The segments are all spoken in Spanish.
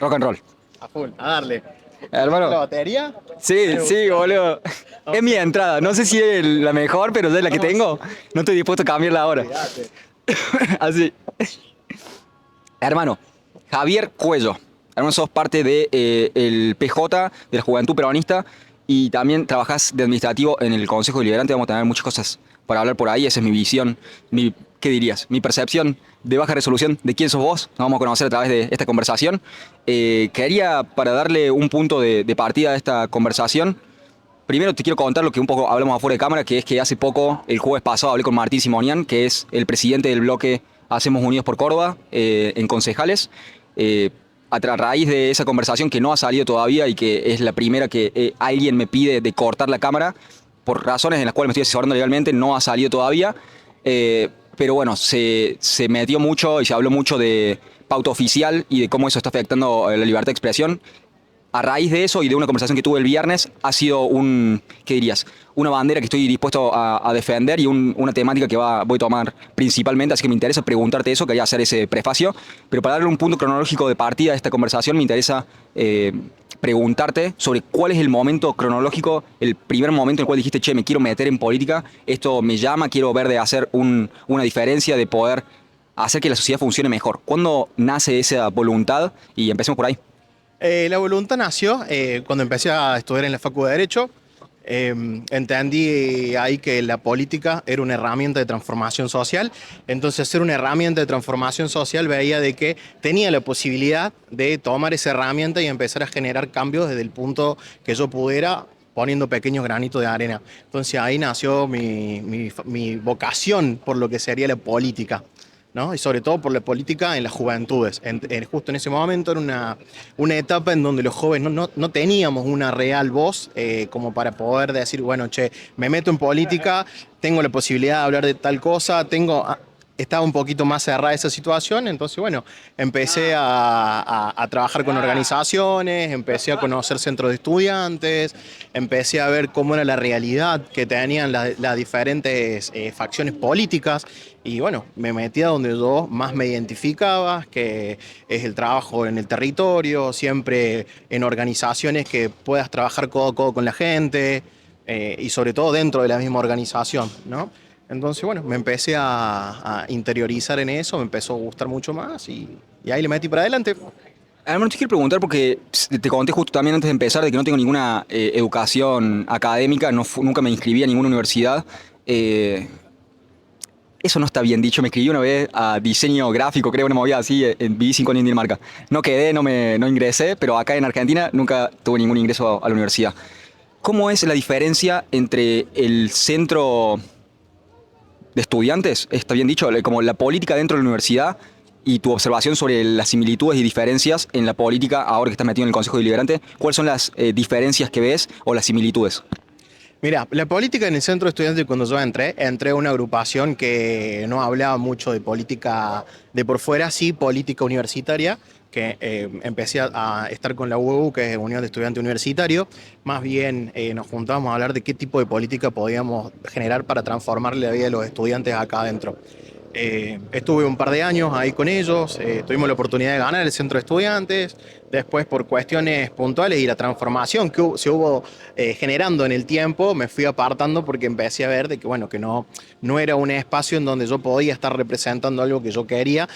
Rock and roll. A full, a darle. ¿La Hermano, batería? sí, sí, boludo. Es mi entrada. No sé si es la mejor, pero es la que No, tengo. No estoy dispuesto a cambiarla ahora. olvídate. Así. Hermano, Javier Cuello. Hermano, sos parte de, el PJ, de la Juventud Peronista, y también trabajás de administrativo en el Consejo Deliberante. Vamos a tener muchas cosas para hablar por ahí. Esa es mi visión, ¿qué dirías? Mi percepción de baja resolución de quién sos vos. Nos vamos a conocer a través de esta conversación. Quería, para darle un punto de partida a esta conversación, primero te quiero contar lo que un poco hablamos afuera de cámara, que es que hace poco, el jueves pasado, hablé con Martín Simonian, que es el presidente del bloque Hacemos Unidos por Córdoba, en concejales. A raíz de esa conversación que no ha salido todavía y que es la primera que alguien me pide de cortar la cámara, por razones en las cuales me estoy asesorando legalmente, no ha salido todavía. Pero bueno, se metió mucho y se habló mucho de pauta oficial y de cómo eso está afectando la libertad de expresión. A raíz de eso y de una conversación que tuve el viernes, ha sido ¿qué dirías? Una bandera que estoy dispuesto a defender y una temática que voy a tomar principalmente, así que me interesa preguntarte eso, quería hacer ese prefacio, pero para darle un punto cronológico de partida a esta conversación, me interesa preguntarte sobre cuál es el momento cronológico, el primer momento en el cual dijiste, che, me quiero meter en política, esto me llama, quiero ver de hacer una diferencia, de poder hacer que la sociedad funcione mejor. ¿Cuándo nace esa voluntad? Y empecemos por ahí. La voluntad nació cuando empecé a estudiar en la Facultad de Derecho. Entendí ahí que la política era una herramienta de transformación social. Entonces, ser una herramienta de transformación social veía de que tenía la posibilidad de tomar esa herramienta y empezar a generar cambios desde el punto que yo pudiera, poniendo pequeños granitos de arena. Entonces ahí nació mi vocación por lo que sería la política, ¿no? Y sobre todo por la política en las juventudes. Justo en ese momento era una etapa en donde los jóvenes no teníamos una real voz como para poder decir, bueno, che, me meto en política, tengo la posibilidad de hablar de tal cosa, estaba un poquito más cerrada esa situación, entonces bueno, empecé a trabajar con organizaciones, empecé a conocer centros de estudiantes, empecé a ver cómo era la realidad que tenían las diferentes facciones políticas y bueno, me metí a donde yo más me identificaba, que es el trabajo en el territorio, siempre en organizaciones que puedas trabajar codo a codo con la gente y sobre todo dentro de la misma organización, ¿no? Entonces, bueno, me empecé a interiorizar en eso, me empezó a gustar mucho más y ahí le metí para adelante. Hermano, te quiero preguntar porque te conté justo también antes de empezar de que no tengo ninguna educación académica, nunca me inscribí a ninguna universidad. Eh, Eso no está bien dicho, me inscribí una vez a diseño gráfico, creo, una movida así, viví 5 años en Dinamarca. No quedé, no ingresé, pero acá en Argentina nunca tuve ningún ingreso a la universidad. ¿Cómo es la diferencia entre el centro de estudiantes, está bien dicho, como la política dentro de la universidad y tu observación sobre las similitudes y diferencias en la política ahora que estás metido en el Consejo Deliberante? ¿Cuáles son las diferencias que ves o las similitudes? Mira, la política en el centro de estudiantes cuando yo entré a una agrupación que no hablaba mucho de política de por fuera, sí política universitaria, que empecé a estar con la UEU, que es Unión de Estudiantes Universitarios, más bien nos juntábamos a hablar de qué tipo de política podíamos generar para transformarle la vida de los estudiantes acá adentro. Estuve un par de años ahí con ellos, tuvimos la oportunidad de ganar el centro de estudiantes, después por cuestiones puntuales y la transformación que se hubo generando en el tiempo, me fui apartando porque empecé a ver de que, bueno, que no era un espacio en donde yo podía estar representando algo que yo quería.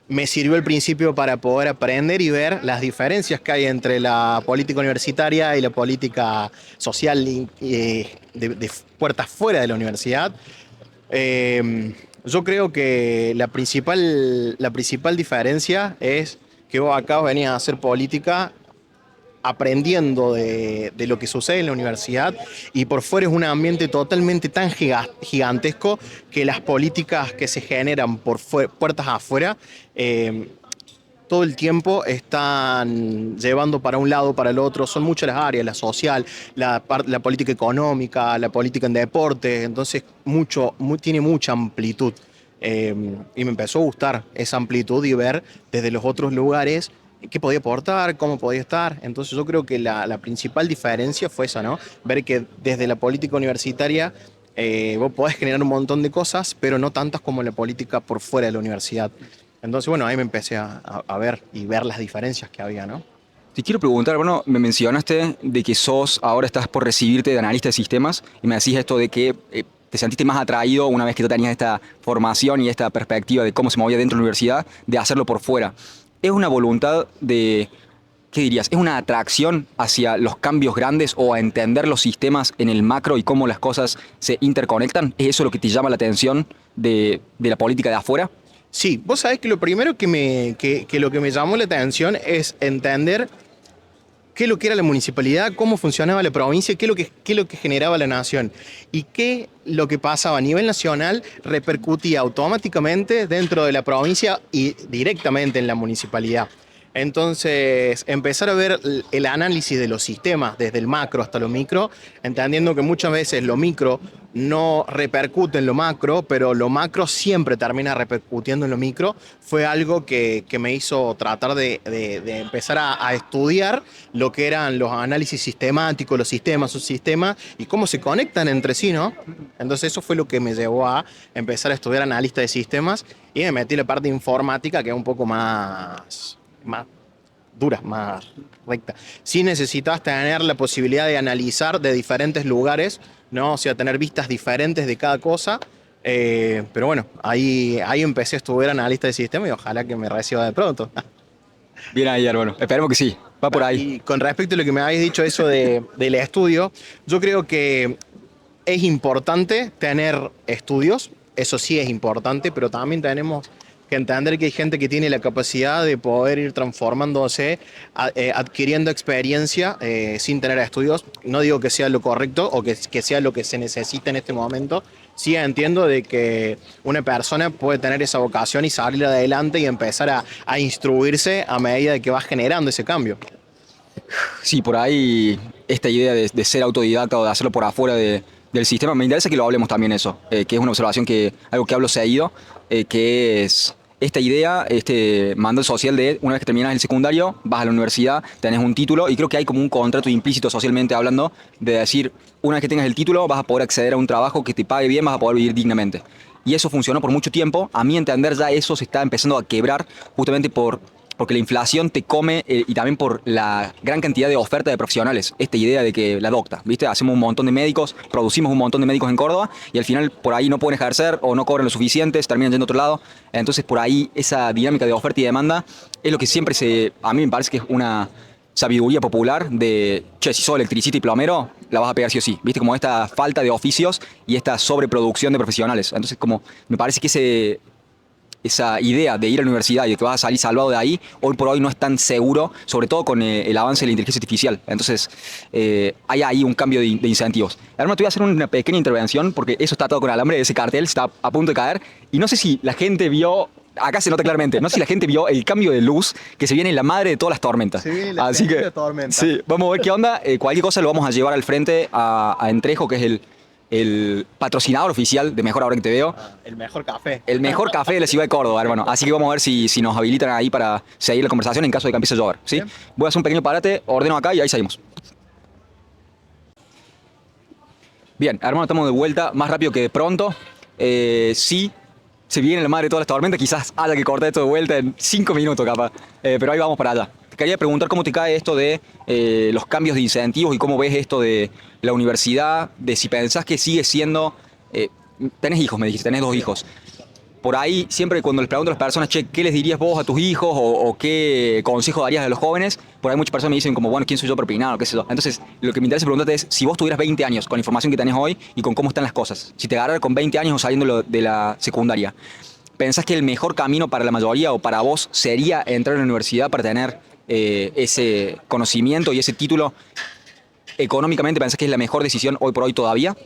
Me sirvió al principio para poder aprender y ver las diferencias que hay entre la política universitaria y la política social de puertas fuera de la universidad. Yo creo que la principal diferencia es que vos acá venís a hacer política aprendiendo de lo que sucede en la universidad y por fuera es un ambiente totalmente tan gigantesco que las políticas que se generan por puertas afuera eh, todo el tiempo están llevando para un lado, para el otro, son muchas las áreas, la social, la política económica, la política en deporte, entonces tiene mucha amplitud. Y me empezó a gustar esa amplitud y ver desde los otros lugares qué podía aportar, cómo podía estar. Entonces yo creo que la principal diferencia fue esa, ¿no? Ver que desde la política universitaria vos podés generar un montón de cosas, pero no tantas como la política por fuera de la universidad. Entonces, bueno, ahí me empecé a ver y ver las diferencias que había, ¿no? Te quiero preguntar, bueno, me mencionaste de que ahora estás por recibirte de analista de sistemas y me decís esto de que te sentiste más atraído una vez que tú tenías esta formación y esta perspectiva de cómo se movía dentro de la universidad, de hacerlo por fuera. ¿Es una voluntad de, qué dirías, es una atracción hacia los cambios grandes o a entender los sistemas en el macro y cómo las cosas se interconectan? ¿Es eso lo que te llama la atención de la política de afuera? Sí, vos sabés que lo primero que lo que me llamó la atención es entender qué es lo que era la municipalidad, cómo funcionaba la provincia, qué es lo que generaba la nación y qué lo que pasaba a nivel nacional repercutía automáticamente dentro de la provincia y directamente en la municipalidad. Entonces, empezar a ver el análisis de los sistemas, desde el macro hasta lo micro, entendiendo que muchas veces lo micro no repercute en lo macro, pero lo macro siempre termina repercutiendo en lo micro, fue algo que me hizo tratar de empezar a estudiar lo que eran los análisis sistemáticos, los sistemas, subsistemas y cómo se conectan entre sí, ¿no? Entonces eso fue lo que me llevó a empezar a estudiar analista de sistemas y me metí en la parte informática que es un poco más dura, más recta. Sí necesitas tener la posibilidad de analizar de diferentes lugares, ¿no? O sea, tener vistas diferentes de cada cosa. Pero bueno, ahí empecé a estudiar analista de sistemas y ojalá que me reciba de pronto. Bien ahí, hermano. Esperemos que sí. Va por ahí. Y con respecto a lo que me habéis dicho, eso del estudio, yo creo que es importante tener estudios, eso sí es importante, pero también tenemos que entender que hay gente que tiene la capacidad de poder ir transformándose, adquiriendo experiencia sin tener estudios. No digo que sea lo correcto o que sea lo que se necesita en este momento. Sí entiendo de que una persona puede tener esa vocación y salir adelante y empezar a instruirse a medida de que va generando ese cambio. Sí, por ahí esta idea de ser autodidacta o de hacerlo por afuera del sistema, me interesa que lo hablemos también eso, que es una observación algo que hablo seguido, que es esta idea, este mandato social de una vez que terminas el secundario, vas a la universidad, tenés un título y creo que hay como un contrato implícito socialmente hablando de decir, una vez que tengas el título vas a poder acceder a un trabajo que te pague bien, vas a poder vivir dignamente. Y eso funcionó por mucho tiempo, a mi entender ya eso se está empezando a quebrar justamente porque la inflación te come y también por la gran cantidad de oferta de profesionales. Esta idea de que la docta, ¿viste? Hacemos un montón de médicos, producimos un montón de médicos en Córdoba y al final por ahí no pueden ejercer o no cobran lo suficiente, terminan yendo a otro lado. Entonces por ahí esa dinámica de oferta y demanda es lo que siempre a mí me parece que es una sabiduría popular de, che, si sos electricista y plomero, la vas a pegar sí o sí. ¿Viste? Como esta falta de oficios y esta sobreproducción de profesionales. Entonces como me parece que esa idea de ir a la universidad y de que vas a salir salvado de ahí, hoy por hoy no es tan seguro, sobre todo con el avance de la inteligencia artificial. Entonces, hay ahí un cambio de incentivos. Hermano, te voy a hacer una pequeña intervención, porque eso está atado con alambre, ese cartel está a punto de caer, y no sé si la gente vio. Acá se nota claramente, no sé si la gente vio el cambio de luz que se viene en la madre de todas las tormentas. Se viene la Así que, tormenta. sí, vamos a ver qué onda. Cualquier cosa lo vamos a llevar al frente a Entrejo, que es el patrocinador oficial de Mejor Ahora que Te Veo. El mejor café. El mejor café de la ciudad de Córdoba, hermano. Así que vamos a ver si nos habilitan ahí para seguir la conversación en caso de que empiece a llover, ¿sí? Bien. Voy a hacer un pequeño parate, ordeno acá y ahí seguimos. Bien, hermano, estamos de vuelta más rápido que de pronto. Sí, se viene la madre de todas las tormentas, quizás haya que cortar esto de vuelta en 5 minutos capaz, pero ahí vamos para allá. Te quería preguntar cómo te cae esto de los cambios de incentivos y cómo ves esto de la universidad, de si pensás que sigue siendo... tenés hijos, me dijiste, tenés 2 hijos. Por ahí, siempre cuando les pregunto a las personas, che, ¿qué les dirías vos a tus hijos o qué consejo darías a los jóvenes? Por ahí muchas personas me dicen como, bueno, ¿quién soy yo para opinar o qué sé yo? Entonces, lo que me interesa preguntarte es, si vos tuvieras 20 años con la información que tenés hoy y con cómo están las cosas, si te agarras con 20 años o saliendo de la secundaria, ¿pensás que el mejor camino para la mayoría o para vos sería entrar a la universidad para tener ese conocimiento y ese título? ¿Económicamente pensás que es la mejor decisión hoy por hoy todavía?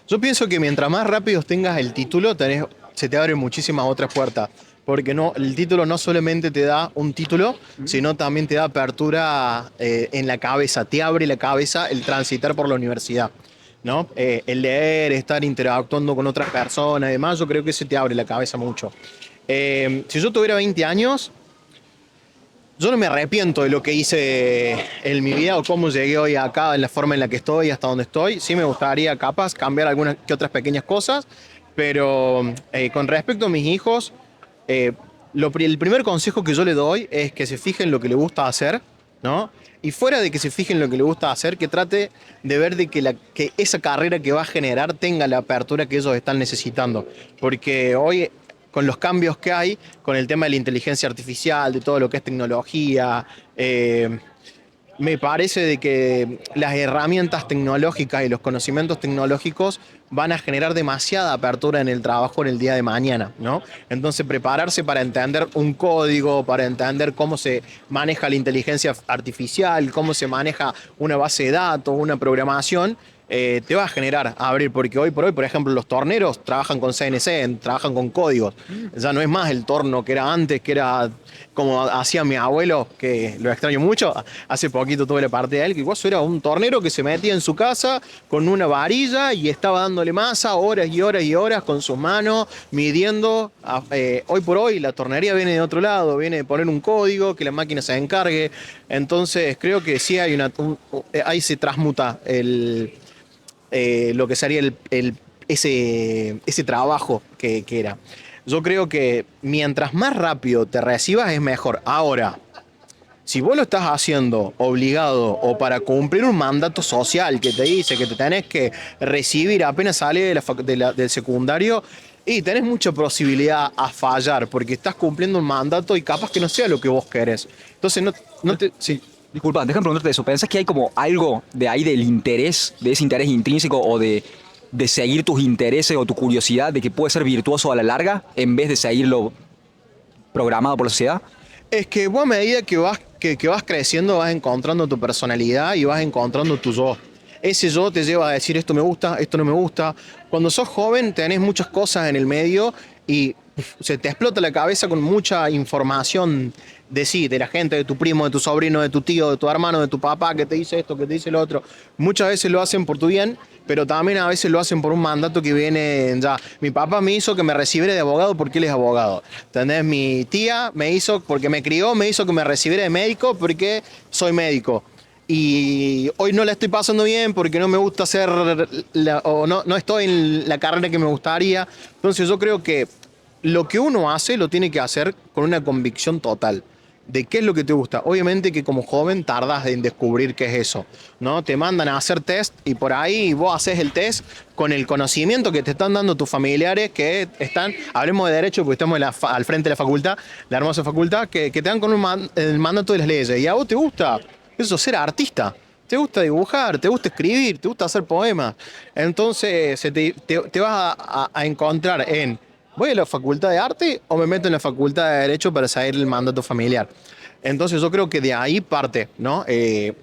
Yo pienso que mientras más rápido tengas el título, se te abren muchísimas otras puertas. Porque no, el título no solamente te da un título, sino también te da apertura en la cabeza, te abre la cabeza el transitar por la universidad, ¿no? El leer, estar interactuando con otras personas, además, yo creo que eso te abre la cabeza mucho. Si yo tuviera 20 años, yo no me arrepiento de lo que hice en mi vida o cómo llegué hoy acá, en la forma en la que estoy, hasta donde estoy. Sí me gustaría, capaz, cambiar algunas que otras pequeñas cosas, pero con respecto a mis hijos, el primer consejo que yo le doy es que se fijen en lo que les gusta hacer, ¿no? Y fuera de que se fije en lo que le gusta hacer, que trate de ver de que esa carrera que va a generar tenga la apertura que ellos están necesitando. Porque hoy, con los cambios que hay, con el tema de la inteligencia artificial, de todo lo que es tecnología, me parece de que las herramientas tecnológicas y los conocimientos tecnológicos van a generar demasiada apertura en el trabajo en el día de mañana, ¿no? Entonces, prepararse para entender un código, para entender cómo se maneja la inteligencia artificial, cómo se maneja una base de datos, una programación, te va a generar abrir, porque hoy por hoy, por ejemplo, los torneros trabajan con CNC, trabajan con códigos. Ya no es más el torno que era antes, que era como hacía mi abuelo, que lo extraño mucho. Hace poquito tuve la parte de él, que igual era un tornero que se metía en su casa con una varilla y estaba dándole masa horas y horas y horas con sus manos, midiendo. Hoy por hoy la tornería viene de otro lado, viene de poner un código, que la máquina se encargue. Entonces creo que sí hay ahí se transmuta lo que sería ese trabajo que era. Yo creo que mientras más rápido te recibas es mejor. Ahora, si vos lo estás haciendo obligado o para cumplir un mandato social que te dice que te tenés que recibir apenas sale del secundario, y tenés mucha posibilidad a fallar porque estás cumpliendo un mandato y capaz que no sea lo que vos querés. Entonces no te... Sí. Disculpa, déjame preguntarte eso. ¿Pensás que hay como algo de ahí del interés, de ese interés intrínseco o de seguir tus intereses o tu curiosidad, de que puede ser virtuoso a la larga en vez de seguirlo programado por la sociedad? Es que vos a medida que vas creciendo vas encontrando tu personalidad y vas encontrando tu yo. Ese yo te lleva a decir esto me gusta, esto no me gusta. Cuando sos joven tenés muchas cosas en el medio y se te explota la cabeza con mucha información de sí, de la gente, de tu primo, de tu sobrino, de tu tío, de tu hermano, de tu papá, que te dice esto, que te dice lo otro. Muchas veces lo hacen por tu bien, pero también a veces lo hacen por un mandato que viene ya. Mi papá me hizo que me recibiera de abogado porque él es abogado. ¿Entendés? Mi tía me hizo, porque me crió, me hizo que me recibiera de médico porque soy médico. Y hoy no la estoy pasando bien porque no me gusta hacer, o no estoy en la carrera que me gustaría. Entonces yo creo que lo que uno hace lo tiene que hacer con una convicción total de qué es lo que te gusta. Obviamente que como joven tardas en descubrir qué es eso, ¿no? Te mandan a hacer test y por ahí vos haces el test con el conocimiento que te están dando tus familiares que están, hablemos de derecho porque estamos al frente de la facultad, la hermosa facultad, que te dan con el mandato de las leyes. Y a vos te gusta eso, ser artista. Te gusta dibujar, te gusta escribir, te gusta hacer poemas. Entonces te vas a encontrar en... ¿Voy a la facultad de arte o me meto en la facultad de derecho para saber el mandato familiar? Entonces yo creo que de ahí parte, ¿no?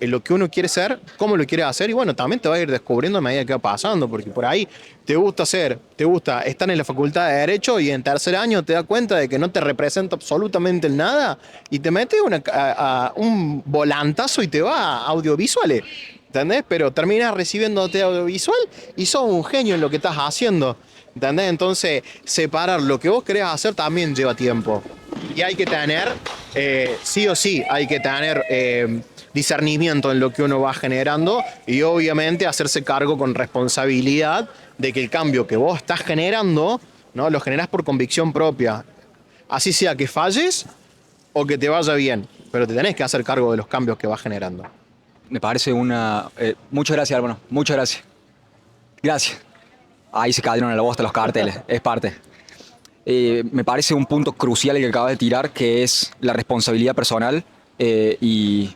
Lo que uno quiere ser, cómo lo quiere hacer y bueno, también te va a ir descubriendo a medida que va pasando, porque por ahí te gusta estar en la facultad de derecho y en tercer año te das cuenta de que no te representa absolutamente nada y te metes un volantazo y te va a audiovisuales, ¿entendés? Pero terminas recibiéndote audiovisual y sos un genio en lo que estás haciendo. ¿Entendés? Entonces, separar lo que vos querés hacer también lleva tiempo. Y hay que tener, sí o sí, hay que tener discernimiento en lo que uno va generando y obviamente hacerse cargo con responsabilidad de que el cambio que vos estás generando, ¿no? Lo generás por convicción propia. Así sea que falles o que te vaya bien, pero te tenés que hacer cargo de los cambios que vas generando. Me parece una... muchas gracias, hermano. Muchas gracias. Gracias. Ahí se cayeron a la bosta los carteles, es parte. Me parece un punto crucial el que acabas de tirar, que es la responsabilidad personal y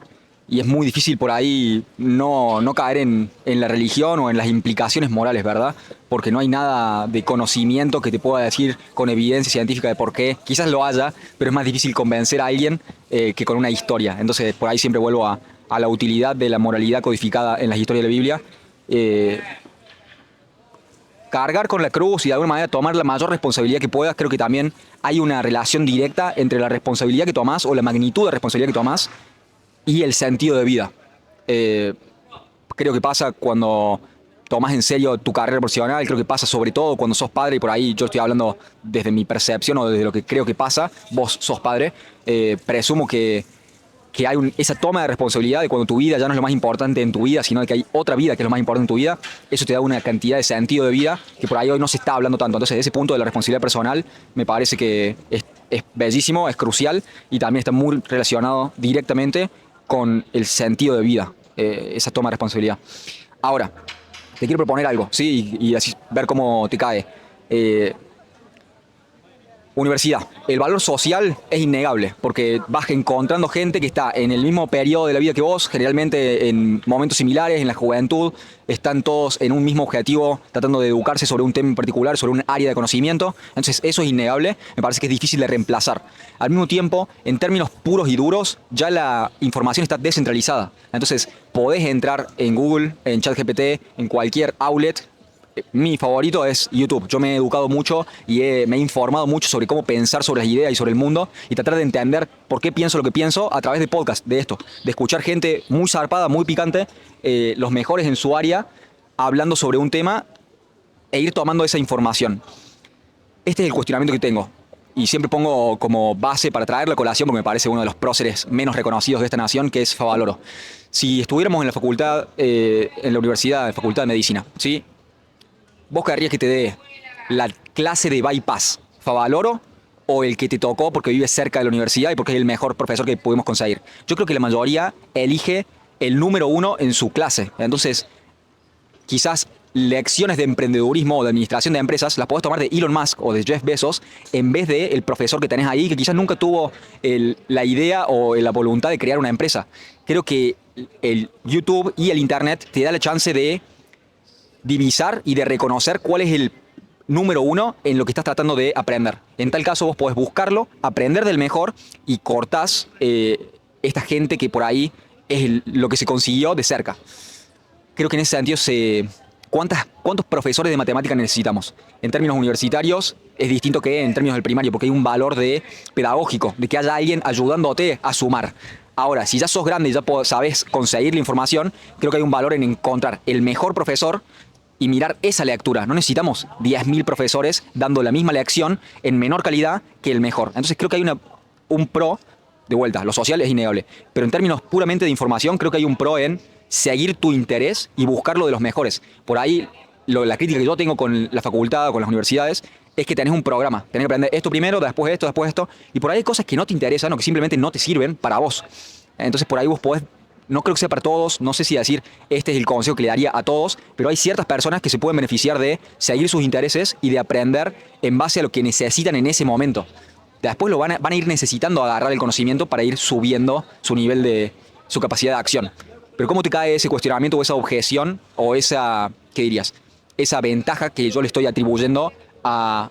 es muy difícil por ahí no caer en la religión o en las implicaciones morales, ¿verdad? Porque no hay nada de conocimiento que te pueda decir con evidencia científica de por qué. Quizás lo haya, pero es más difícil convencer a alguien que con una historia. Entonces por ahí siempre vuelvo a la utilidad de la moralidad codificada en las historias de la Biblia. Cargar con la cruz y de alguna manera tomar la mayor responsabilidad que puedas, creo que también hay una relación directa entre la responsabilidad que tomás o la magnitud de responsabilidad que tomás y el sentido de vida. Creo que pasa cuando tomas en serio tu carrera profesional, creo que pasa sobre todo cuando sos padre, y por ahí yo estoy hablando desde mi percepción o desde lo que creo que pasa, vos sos padre, presumo que hay esa toma de responsabilidad de cuando tu vida ya no es lo más importante en tu vida, sino de que hay otra vida que es lo más importante en tu vida, eso te da una cantidad de sentido de vida que por ahí hoy no se está hablando tanto. Entonces, ese punto de la responsabilidad personal me parece que es bellísimo, es crucial y también está muy relacionado directamente con el sentido de vida, esa toma de responsabilidad. Ahora, te quiero proponer algo, ¿sí? Y así ver cómo te cae. Universidad. El valor social es innegable porque vas encontrando gente que está en el mismo periodo de la vida que vos, generalmente en momentos similares, en la juventud, están todos en un mismo objetivo, tratando de educarse sobre un tema en particular, sobre un área de conocimiento. Entonces eso es innegable, me parece que es difícil de reemplazar. Al mismo tiempo, en términos puros y duros, ya la información está descentralizada. Entonces podés entrar en Google, en ChatGPT, en cualquier outlet. Mi favorito es YouTube. Yo me he educado mucho y me he informado mucho sobre cómo pensar sobre las ideas y sobre el mundo y tratar de entender por qué pienso lo que pienso a través de podcast, de esto, de escuchar gente muy zarpada, muy picante, los mejores en su área, hablando sobre un tema e ir tomando esa información. Este es el cuestionamiento que tengo. Y siempre pongo como base para traer la colación, porque me parece uno de los próceres menos reconocidos de esta nación, que es Favaloro. Si estuviéramos en la facultad, en la universidad, en la facultad de medicina, ¿sí? ¿Vos querrías que te dé la clase de bypass Favaloro o el que te tocó porque vives cerca de la universidad y porque es el mejor profesor que pudimos conseguir? Yo creo que la mayoría elige el número uno en su clase. Entonces, quizás lecciones de emprendedurismo o de administración de empresas las podés tomar de Elon Musk o de Jeff Bezos en vez del profesor que tenés ahí que quizás nunca tuvo la idea o la voluntad de crear una empresa. Creo que el YouTube y el Internet te da la chance de divisar y de reconocer cuál es el número uno en lo que estás tratando de aprender. En tal caso vos podés buscarlo, aprender del mejor y cortás esta gente que por ahí es lo que se consiguió de cerca. Creo que en ese sentido ¿cuántos profesores de matemática necesitamos? En términos universitarios es distinto que en términos del primario porque hay un valor pedagógico, de que haya alguien ayudándote a sumar. Ahora, si ya sos grande y ya sabés conseguir la información, creo que hay un valor en encontrar el mejor profesor y mirar esa lectura. No necesitamos 10.000 profesores dando la misma lección en menor calidad que el mejor. Entonces creo que hay un pro, de vuelta, lo social es innegable, pero en términos puramente de información creo que hay un pro en seguir tu interés y buscar lo de los mejores. Por ahí la crítica que yo tengo con la facultad, con las universidades, es que tenés un programa. Tenés que aprender esto primero, después esto, y por ahí hay cosas que no te interesan o que simplemente no te sirven para vos. Entonces por ahí vos podés, no creo que sea para todos, no sé si decir este es el consejo que le daría a todos, pero hay ciertas personas que se pueden beneficiar de seguir sus intereses y de aprender en base a lo que necesitan en ese momento. Después van a ir necesitando agarrar el conocimiento para ir subiendo su nivel de su capacidad de acción. Pero ¿cómo te cae ese cuestionamiento o esa objeción o esa, ¿qué dirías? Esa ventaja que yo le estoy atribuyendo a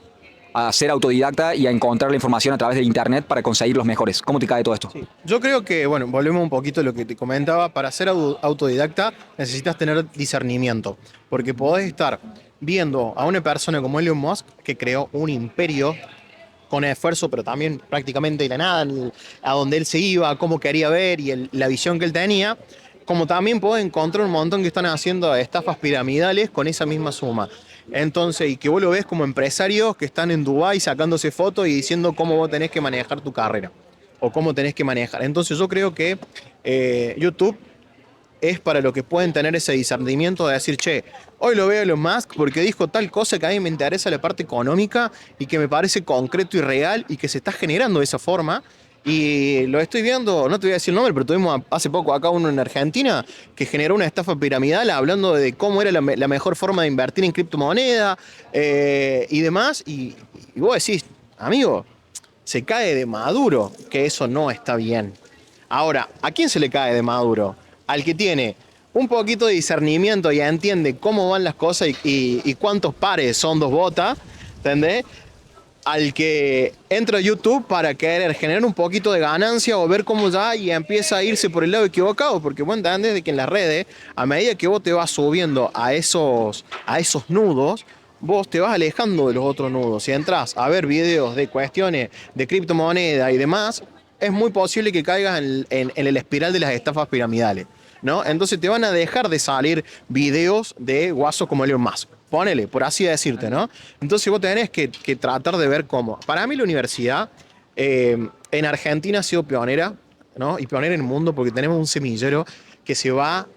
ser autodidacta y a encontrar la información a través de internet para conseguir los mejores. ¿Cómo te cae todo esto? Sí. Yo creo que, bueno, volvemos un poquito a lo que te comentaba. Para ser autodidacta necesitas tener discernimiento, porque podés estar viendo a una persona como Elon Musk que creó un imperio con esfuerzo, pero también prácticamente de la nada, a donde él se iba, cómo quería ver y la visión que él tenía, como también podés encontrar un montón que están haciendo estafas piramidales con esa misma suma. Entonces, y que vos lo ves como empresarios que están en Dubái sacándose fotos y diciendo cómo vos tenés que manejar tu carrera o cómo tenés que manejar. Entonces yo creo que YouTube es para lo que pueden tener ese discernimiento de decir, che, hoy lo veo a Elon Musk porque dijo tal cosa que a mí me interesa la parte económica y que me parece concreto y real y que se está generando de esa forma. Y lo estoy viendo, no te voy a decir el nombre, pero tuvimos hace poco acá uno en Argentina que generó una estafa piramidal hablando de cómo era la mejor forma de invertir en criptomoneda y demás. Y vos decís, amigo, se cae de maduro que eso no está bien. Ahora, ¿a quién se le cae de maduro? Al que tiene un poquito de discernimiento y entiende cómo van las cosas y cuántos pares son dos botas, ¿entendés? Al que entra a YouTube para querer generar un poquito de ganancia o ver cómo ya y empieza a irse por el lado equivocado, porque vos entendés de que en las redes, a medida que vos te vas subiendo a esos nudos, vos te vas alejando de los otros nudos. Si entras a ver videos de cuestiones de criptomoneda y demás, es muy posible que caigas en el espiral de las estafas piramidales, ¿no? Entonces te van a dejar de salir videos de guasos como Elon Musk. Ponele, por así decirte, ¿no? Entonces vos tenés que tratar de ver cómo. Para mí la universidad en Argentina ha sido pionera, ¿no? Y pionera en el mundo porque tenemos un semillero que se va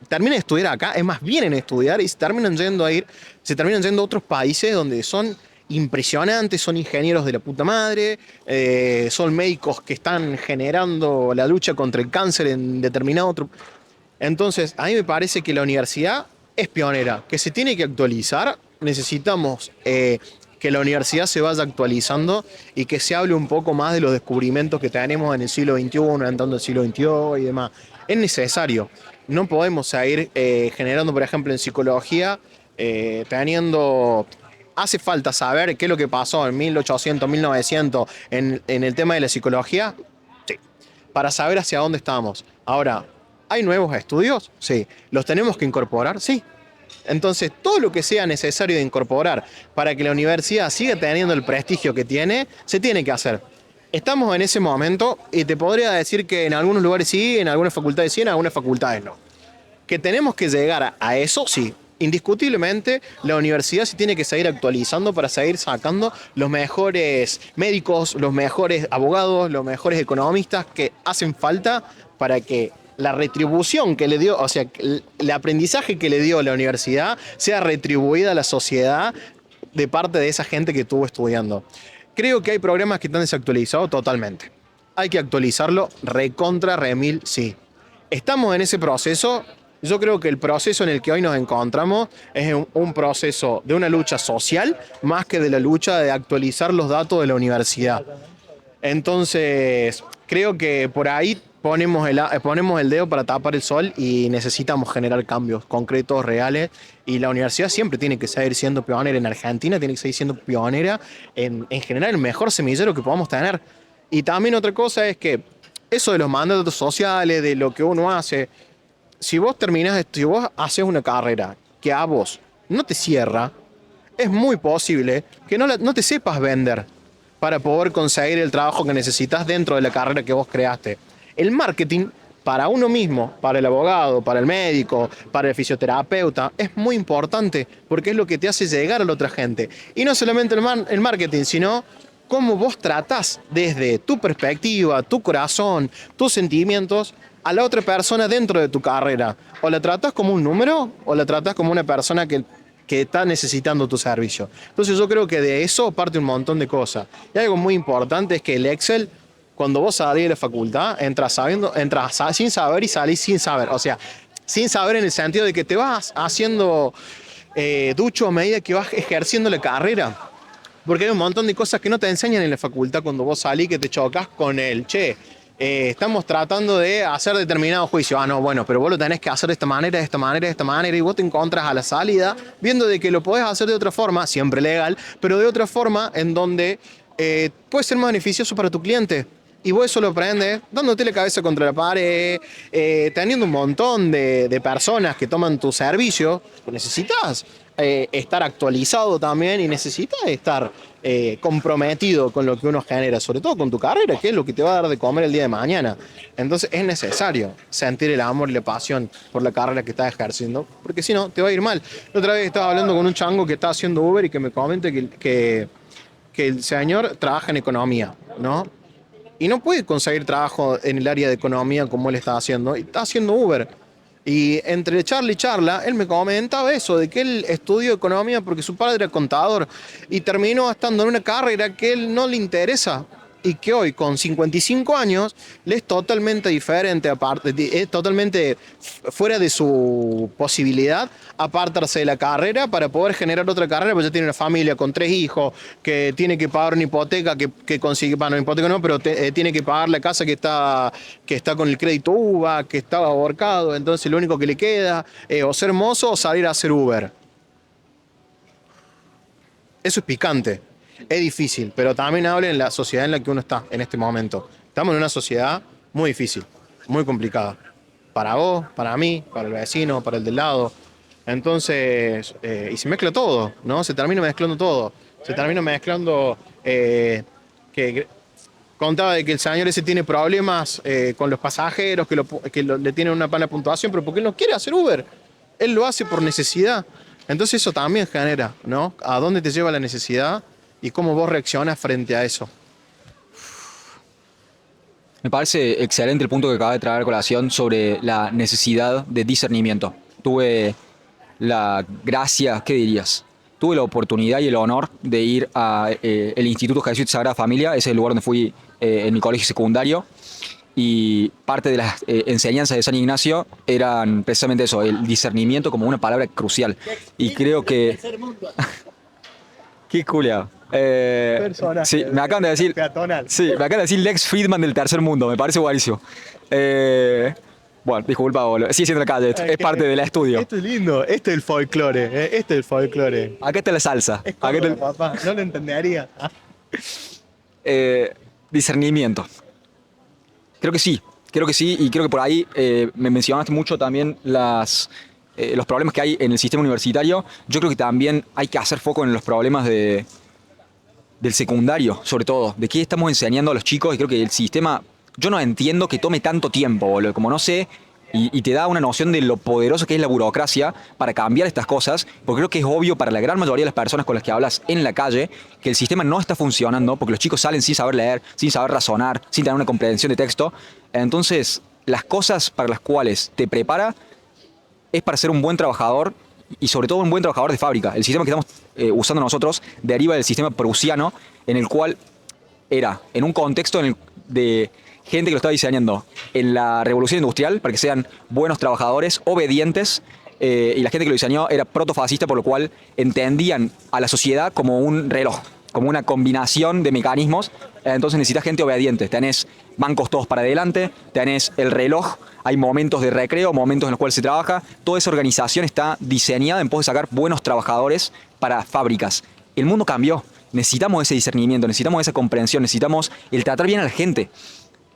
termina de estudiar acá, es más, vienen a estudiar y se terminan yendo a otros países donde son impresionantes, son ingenieros de la puta madre, son médicos que están generando la lucha contra el cáncer en determinado otro. Entonces, a mí me parece que la universidad es pionera, que se tiene que actualizar. Necesitamos que la universidad se vaya actualizando y que se hable un poco más de los descubrimientos que tenemos en el siglo XXI, entrando el siglo XXII y demás. Es necesario. No podemos seguir generando, por ejemplo, en psicología, teniendo... Hace falta saber qué es lo que pasó en 1800, 1900 en el tema de la psicología, sí, para saber hacia dónde estamos. Ahora, ¿hay nuevos estudios? Sí. ¿Los tenemos que incorporar? Sí. Entonces, todo lo que sea necesario de incorporar para que la universidad siga teniendo el prestigio que tiene, se tiene que hacer. Estamos en ese momento y te podría decir que en algunos lugares sí, en algunas facultades sí, en algunas facultades no. Que tenemos que llegar a eso, sí. Indiscutiblemente, la universidad se tiene que seguir actualizando para seguir sacando los mejores médicos, los mejores abogados, los mejores economistas que hacen falta para que la retribución que le dio, o sea, el aprendizaje que le dio la universidad sea retribuida a la sociedad de parte de esa gente que estuvo estudiando. Creo que hay programas que están desactualizados totalmente. Hay que actualizarlo recontra remil, sí. Estamos en ese proceso. Yo creo que el proceso en el que hoy nos encontramos es un proceso de una lucha social más que de la lucha de actualizar los datos de la universidad. Entonces, creo que por ahí ponemos el dedo para tapar el sol y necesitamos generar cambios concretos, reales. Y la universidad siempre tiene que seguir siendo pionera en Argentina, tiene que seguir siendo pionera en generar el mejor semillero que podamos tener. Y también otra cosa es que eso de los mandatos sociales, de lo que uno hace, si vos si vos haces una carrera que a vos no te cierra, es muy posible que no te sepas vender para poder conseguir el trabajo que necesitas dentro de la carrera que vos creaste. El marketing para uno mismo, para el abogado, para el médico, para el fisioterapeuta, es muy importante porque es lo que te hace llegar a la otra gente. Y no solamente el marketing, sino cómo vos tratás desde tu perspectiva, tu corazón, tus sentimientos a la otra persona dentro de tu carrera. O la tratas como un número o la tratas como una persona que está necesitando tu servicio. Entonces yo creo que de eso parte un montón de cosas. Y algo muy importante es que el Excel, cuando vos salís de la facultad, entras sin saber y salís sin saber. O sea, sin saber en el sentido de que te vas haciendo ducho a medida que vas ejerciendo la carrera. Porque hay un montón de cosas que no te enseñan en la facultad cuando vos salís, que te chocas con el estamos tratando de hacer determinado juicio. Ah, no, bueno, pero vos lo tenés que hacer de esta manera, de esta manera, de esta manera, y vos te encontrás a la salida viendo de que lo podés hacer de otra forma, siempre legal, pero de otra forma en donde puede ser más beneficioso para tu cliente. Y vos eso lo aprendes dándote la cabeza contra la pared, teniendo un montón de personas que toman tu servicio. Necesitas estar actualizado también y necesitas estar comprometido con lo que uno genera, sobre todo con tu carrera, que es lo que te va a dar de comer el día de mañana. Entonces es necesario sentir el amor y la pasión por la carrera que estás ejerciendo, porque si no, te va a ir mal. La otra vez estaba hablando con un chango que está haciendo Uber y que me comenta que el señor trabaja en economía, ¿no? Y no puede conseguir trabajo en el área de economía como él está haciendo. Y está haciendo Uber. Y entre charla y charla, él me comentaba eso, de que él estudió economía porque su padre era contador y terminó estando en una carrera que él no le interesa y que hoy, con 55 años, le es totalmente diferente, aparte, es totalmente fuera de su posibilidad apartarse de la carrera para poder generar otra carrera, porque ya tiene una familia con 3 hijos, que tiene que pagar una hipoteca que consigue, bueno, hipoteca no, pero tiene que pagar la casa que está con el crédito UVA, que estaba ahorcado, entonces lo único que le queda o ser mozo o salir a hacer Uber. Eso es picante. Es difícil, pero también habla en la sociedad en la que uno está en este momento. Estamos en una sociedad muy difícil, muy complicada. Para vos, para mí, para el vecino, para el del lado. Entonces, y se mezcla todo, ¿no? Se termina mezclando todo. Se termina mezclando que contaba de que el señor ese tiene problemas con los pasajeros, le tienen una mala puntuación, pero porque él no quiere hacer Uber. Él lo hace por necesidad. Entonces eso también genera, ¿no? ¿A dónde te lleva la necesidad? Y cómo vos reaccionas frente a eso. Me parece excelente el punto que acaba de traer a colación sobre la necesidad de discernimiento. Tuve la gracia, ¿qué dirías? tuve la oportunidad y el honor de ir a el Instituto Jesús de Sagrada Familia, ese es el lugar donde fui en mi colegio secundario, y parte de las enseñanzas de San Ignacio eran precisamente eso, el discernimiento como una palabra crucial. Y creo que... Qué culiao. Sí, me acaban de decir... Peatonal. Sí, me acaban de decir Lex Friedman del tercer mundo, me parece buenísimo. Bueno, disculpa, boludo. Sigue siendo la calle, es parte del estudio. Esto es lindo, este es el folclore, este es el folclore. Acá está la salsa. Es Acá está Córdoba, papá, no lo entendería. discernimiento. Creo que sí, y creo que por ahí me mencionaste mucho también los problemas que hay en el sistema universitario. Yo creo que también hay que hacer foco en los problemas del secundario, sobre todo, de qué estamos enseñando a los chicos, y creo que el sistema, yo no entiendo que tome tanto tiempo, boludo, como no sé, y te da una noción de lo poderoso que es la burocracia para cambiar estas cosas, porque creo que es obvio para la gran mayoría de las personas con las que hablas en la calle que el sistema no está funcionando, porque los chicos salen sin saber leer, sin saber razonar, sin tener una comprensión de texto. Entonces, las cosas para las cuales te prepara es para ser un buen trabajador, y sobre todo un buen trabajador de fábrica. El sistema que estamos usando nosotros deriva del sistema prusiano, en el cual era en un contexto de gente que lo estaba diseñando en la revolución industrial para que sean buenos trabajadores, obedientes, y la gente que lo diseñó era protofascista, por lo cual entendían a la sociedad como un reloj, como una combinación de mecanismos. Entonces necesitas gente obediente. Tenés bancos todos para adelante, tenés el reloj, hay momentos de recreo, momentos en los cuales se trabaja. Toda esa organización está diseñada en pos de sacar buenos trabajadores para fábricas. El mundo cambió. Necesitamos ese discernimiento, necesitamos esa comprensión, necesitamos el tratar bien a la gente.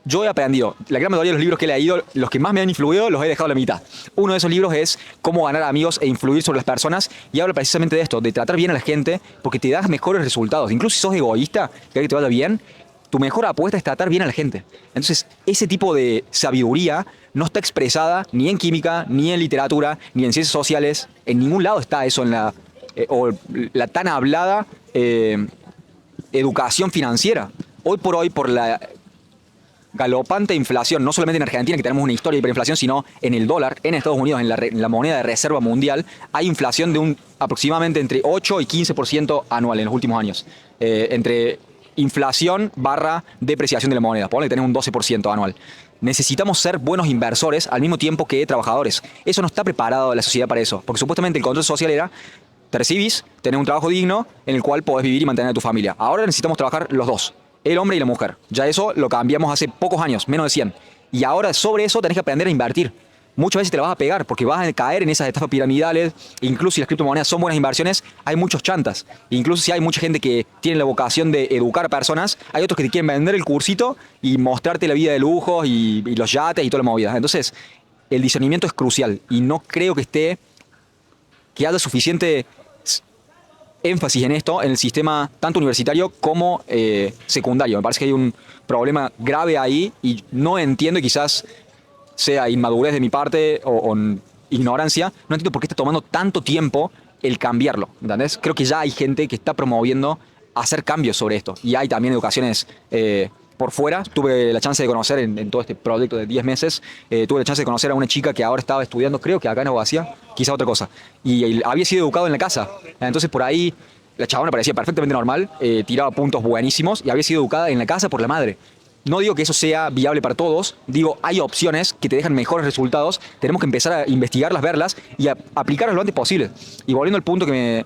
Yo he aprendido, la gran mayoría de los libros que he leído, los que más me han influido, los he dejado a la mitad. Uno de esos libros es Cómo ganar amigos e influir sobre las personas, y habla precisamente de esto, de tratar bien a la gente, porque te das mejores resultados. Incluso si sos egoísta, que te vaya bien, tu mejor apuesta es tratar bien a la gente. Entonces, ese tipo de sabiduría no está expresada ni en química, ni en literatura, ni en ciencias sociales. En ningún lado está eso en o la tan hablada educación financiera. Hoy por hoy, por la galopante inflación, no solamente en Argentina, que tenemos una historia de hiperinflación, sino en el dólar, en Estados Unidos, en la moneda de reserva mundial, hay inflación de aproximadamente entre 8 y 15% anual en los últimos años. Entre inflación barra depreciación de la moneda, ponle que tenés un 12% anual. Necesitamos ser buenos inversores al mismo tiempo que trabajadores. Eso no está preparado la sociedad para eso, porque supuestamente el control social era: te recibís, tenés un trabajo digno en el cual podés vivir y mantener a tu familia. Ahora necesitamos trabajar los dos, el hombre y la mujer. Ya eso lo cambiamos hace pocos años, menos de 100. Y ahora sobre eso tenés que aprender a invertir. Muchas veces te la vas a pegar porque vas a caer en esas estafas piramidales. Incluso si las criptomonedas son buenas inversiones, hay muchos chantas. Incluso si hay mucha gente que tiene la vocación de educar a personas, hay otros que te quieren vender el cursito y mostrarte la vida de lujos y los yates y toda la movida. Entonces, el discernimiento es crucial, y no creo que haya suficiente énfasis en esto en el sistema tanto universitario como secundario. Me parece que hay un problema grave ahí, y no entiendo, y quizás sea inmadurez de mi parte o ignorancia, no entiendo por qué está tomando tanto tiempo el cambiarlo, ¿entendés? Creo que ya hay gente que está promoviendo hacer cambios sobre esto, y hay también educaciones por fuera. Tuve la chance de conocer en todo este proyecto de 10 meses, tuve la chance de conocer a una chica que ahora estaba estudiando, creo que acá en Abogacía, quizá otra cosa, y había sido educado en la casa. Entonces por ahí la chabona parecía perfectamente normal, tiraba puntos buenísimos, y había sido educada en la casa por la madre. No digo que eso sea viable para todos, digo, hay opciones que te dejan mejores resultados, tenemos que empezar a investigarlas, verlas y a aplicarlas lo antes posible. Y volviendo al punto que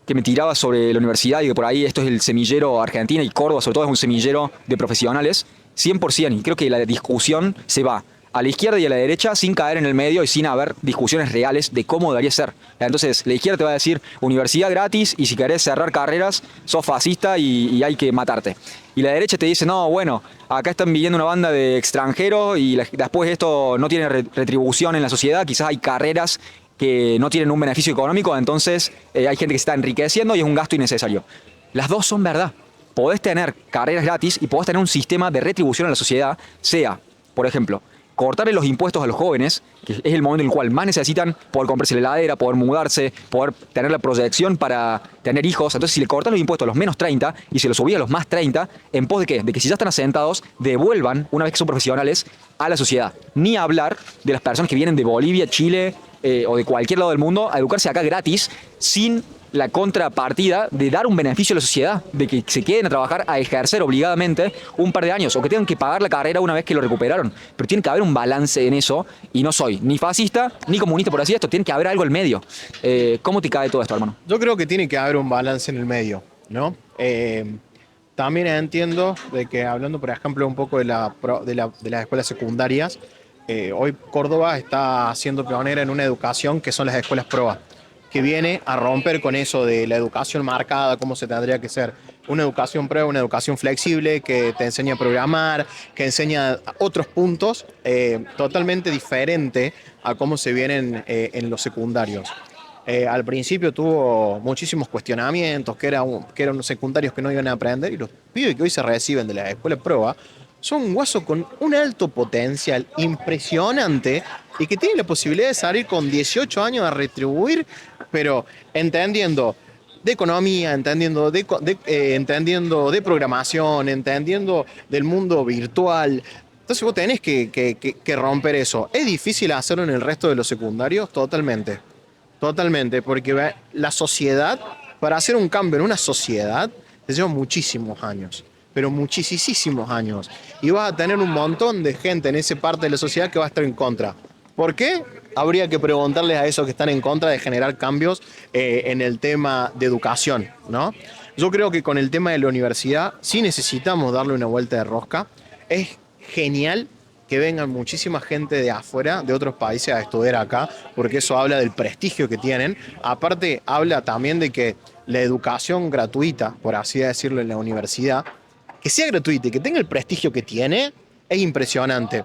me tiraba sobre la universidad, y que por ahí esto es el semillero Argentina, y Córdoba sobre todo es un semillero de profesionales, 100%, y creo que la discusión se va a la izquierda y a la derecha sin caer en el medio y sin haber discusiones reales de cómo debería ser. Entonces, la izquierda te va a decir universidad gratis, y si querés cerrar carreras, sos fascista y hay que matarte. Y la derecha te dice, no, bueno, acá están viviendo una banda de extranjeros y después esto no tiene retribución en la sociedad, quizás hay carreras que no tienen un beneficio económico, entonces hay gente que se está enriqueciendo y es un gasto innecesario. Las dos son verdad. Podés tener carreras gratis y podés tener un sistema de retribución a la sociedad, sea, por ejemplo, cortarle los impuestos a los jóvenes, que es el momento en el cual más necesitan poder comprarse la heladera, poder mudarse, poder tener la proyección para tener hijos. Entonces, si le cortas los impuestos a los menos 30 y se los subís a los más 30, ¿en pos de qué? De que si ya están asentados, devuelvan, una vez que son profesionales, a la sociedad. Ni hablar de las personas que vienen de Bolivia, Chile o de cualquier lado del mundo a educarse acá gratis, sin la contrapartida de dar un beneficio a la sociedad, de que se queden a trabajar, a ejercer obligadamente un par de años, o que tengan que pagar la carrera una vez que lo recuperaron. Pero tiene que haber un balance en eso, y no soy ni fascista ni comunista por así esto, tiene que haber algo en medio. ¿Cómo te cae todo esto, hermano? Yo creo que tiene que haber un balance en el medio, ¿no? También entiendo de que hablando, por ejemplo, un poco de las escuelas secundarias, hoy Córdoba está siendo pionera en una educación que son las escuelas PROA, que viene a romper con eso de la educación marcada, cómo se tendría que ser. Una educación PROA, una educación flexible que te enseña a programar, que enseña otros puntos totalmente diferente a cómo se vienen en los secundarios. Al principio tuvo muchísimos cuestionamientos, que eran los secundarios que no iban a aprender, y los pibes que hoy se reciben de la escuela PROA son un guaso con un alto potencial impresionante y que tienen la posibilidad de salir con 18 años a retribuir, pero entendiendo de economía, entendiendo de programación, entendiendo del mundo virtual. Entonces vos tenés que romper eso. ¿Es difícil hacerlo en el resto de los secundarios? Totalmente. Totalmente, porque la sociedad, para hacer un cambio en una sociedad, te lleva muchísimos años, pero muchísimos años. Y vas a tener un montón de gente en esa parte de la sociedad que va a estar en contra. ¿Por qué? Habría que preguntarles a esos que están en contra de generar cambios en el tema de educación, ¿no? Yo creo que con el tema de la universidad sí necesitamos darle una vuelta de rosca. Es genial que vengan muchísima gente de afuera, de otros países, a estudiar acá, porque eso habla del prestigio que tienen. Aparte, habla también de que la educación gratuita, por así decirlo, en la universidad, que sea gratuita y que tenga el prestigio que tiene, es impresionante.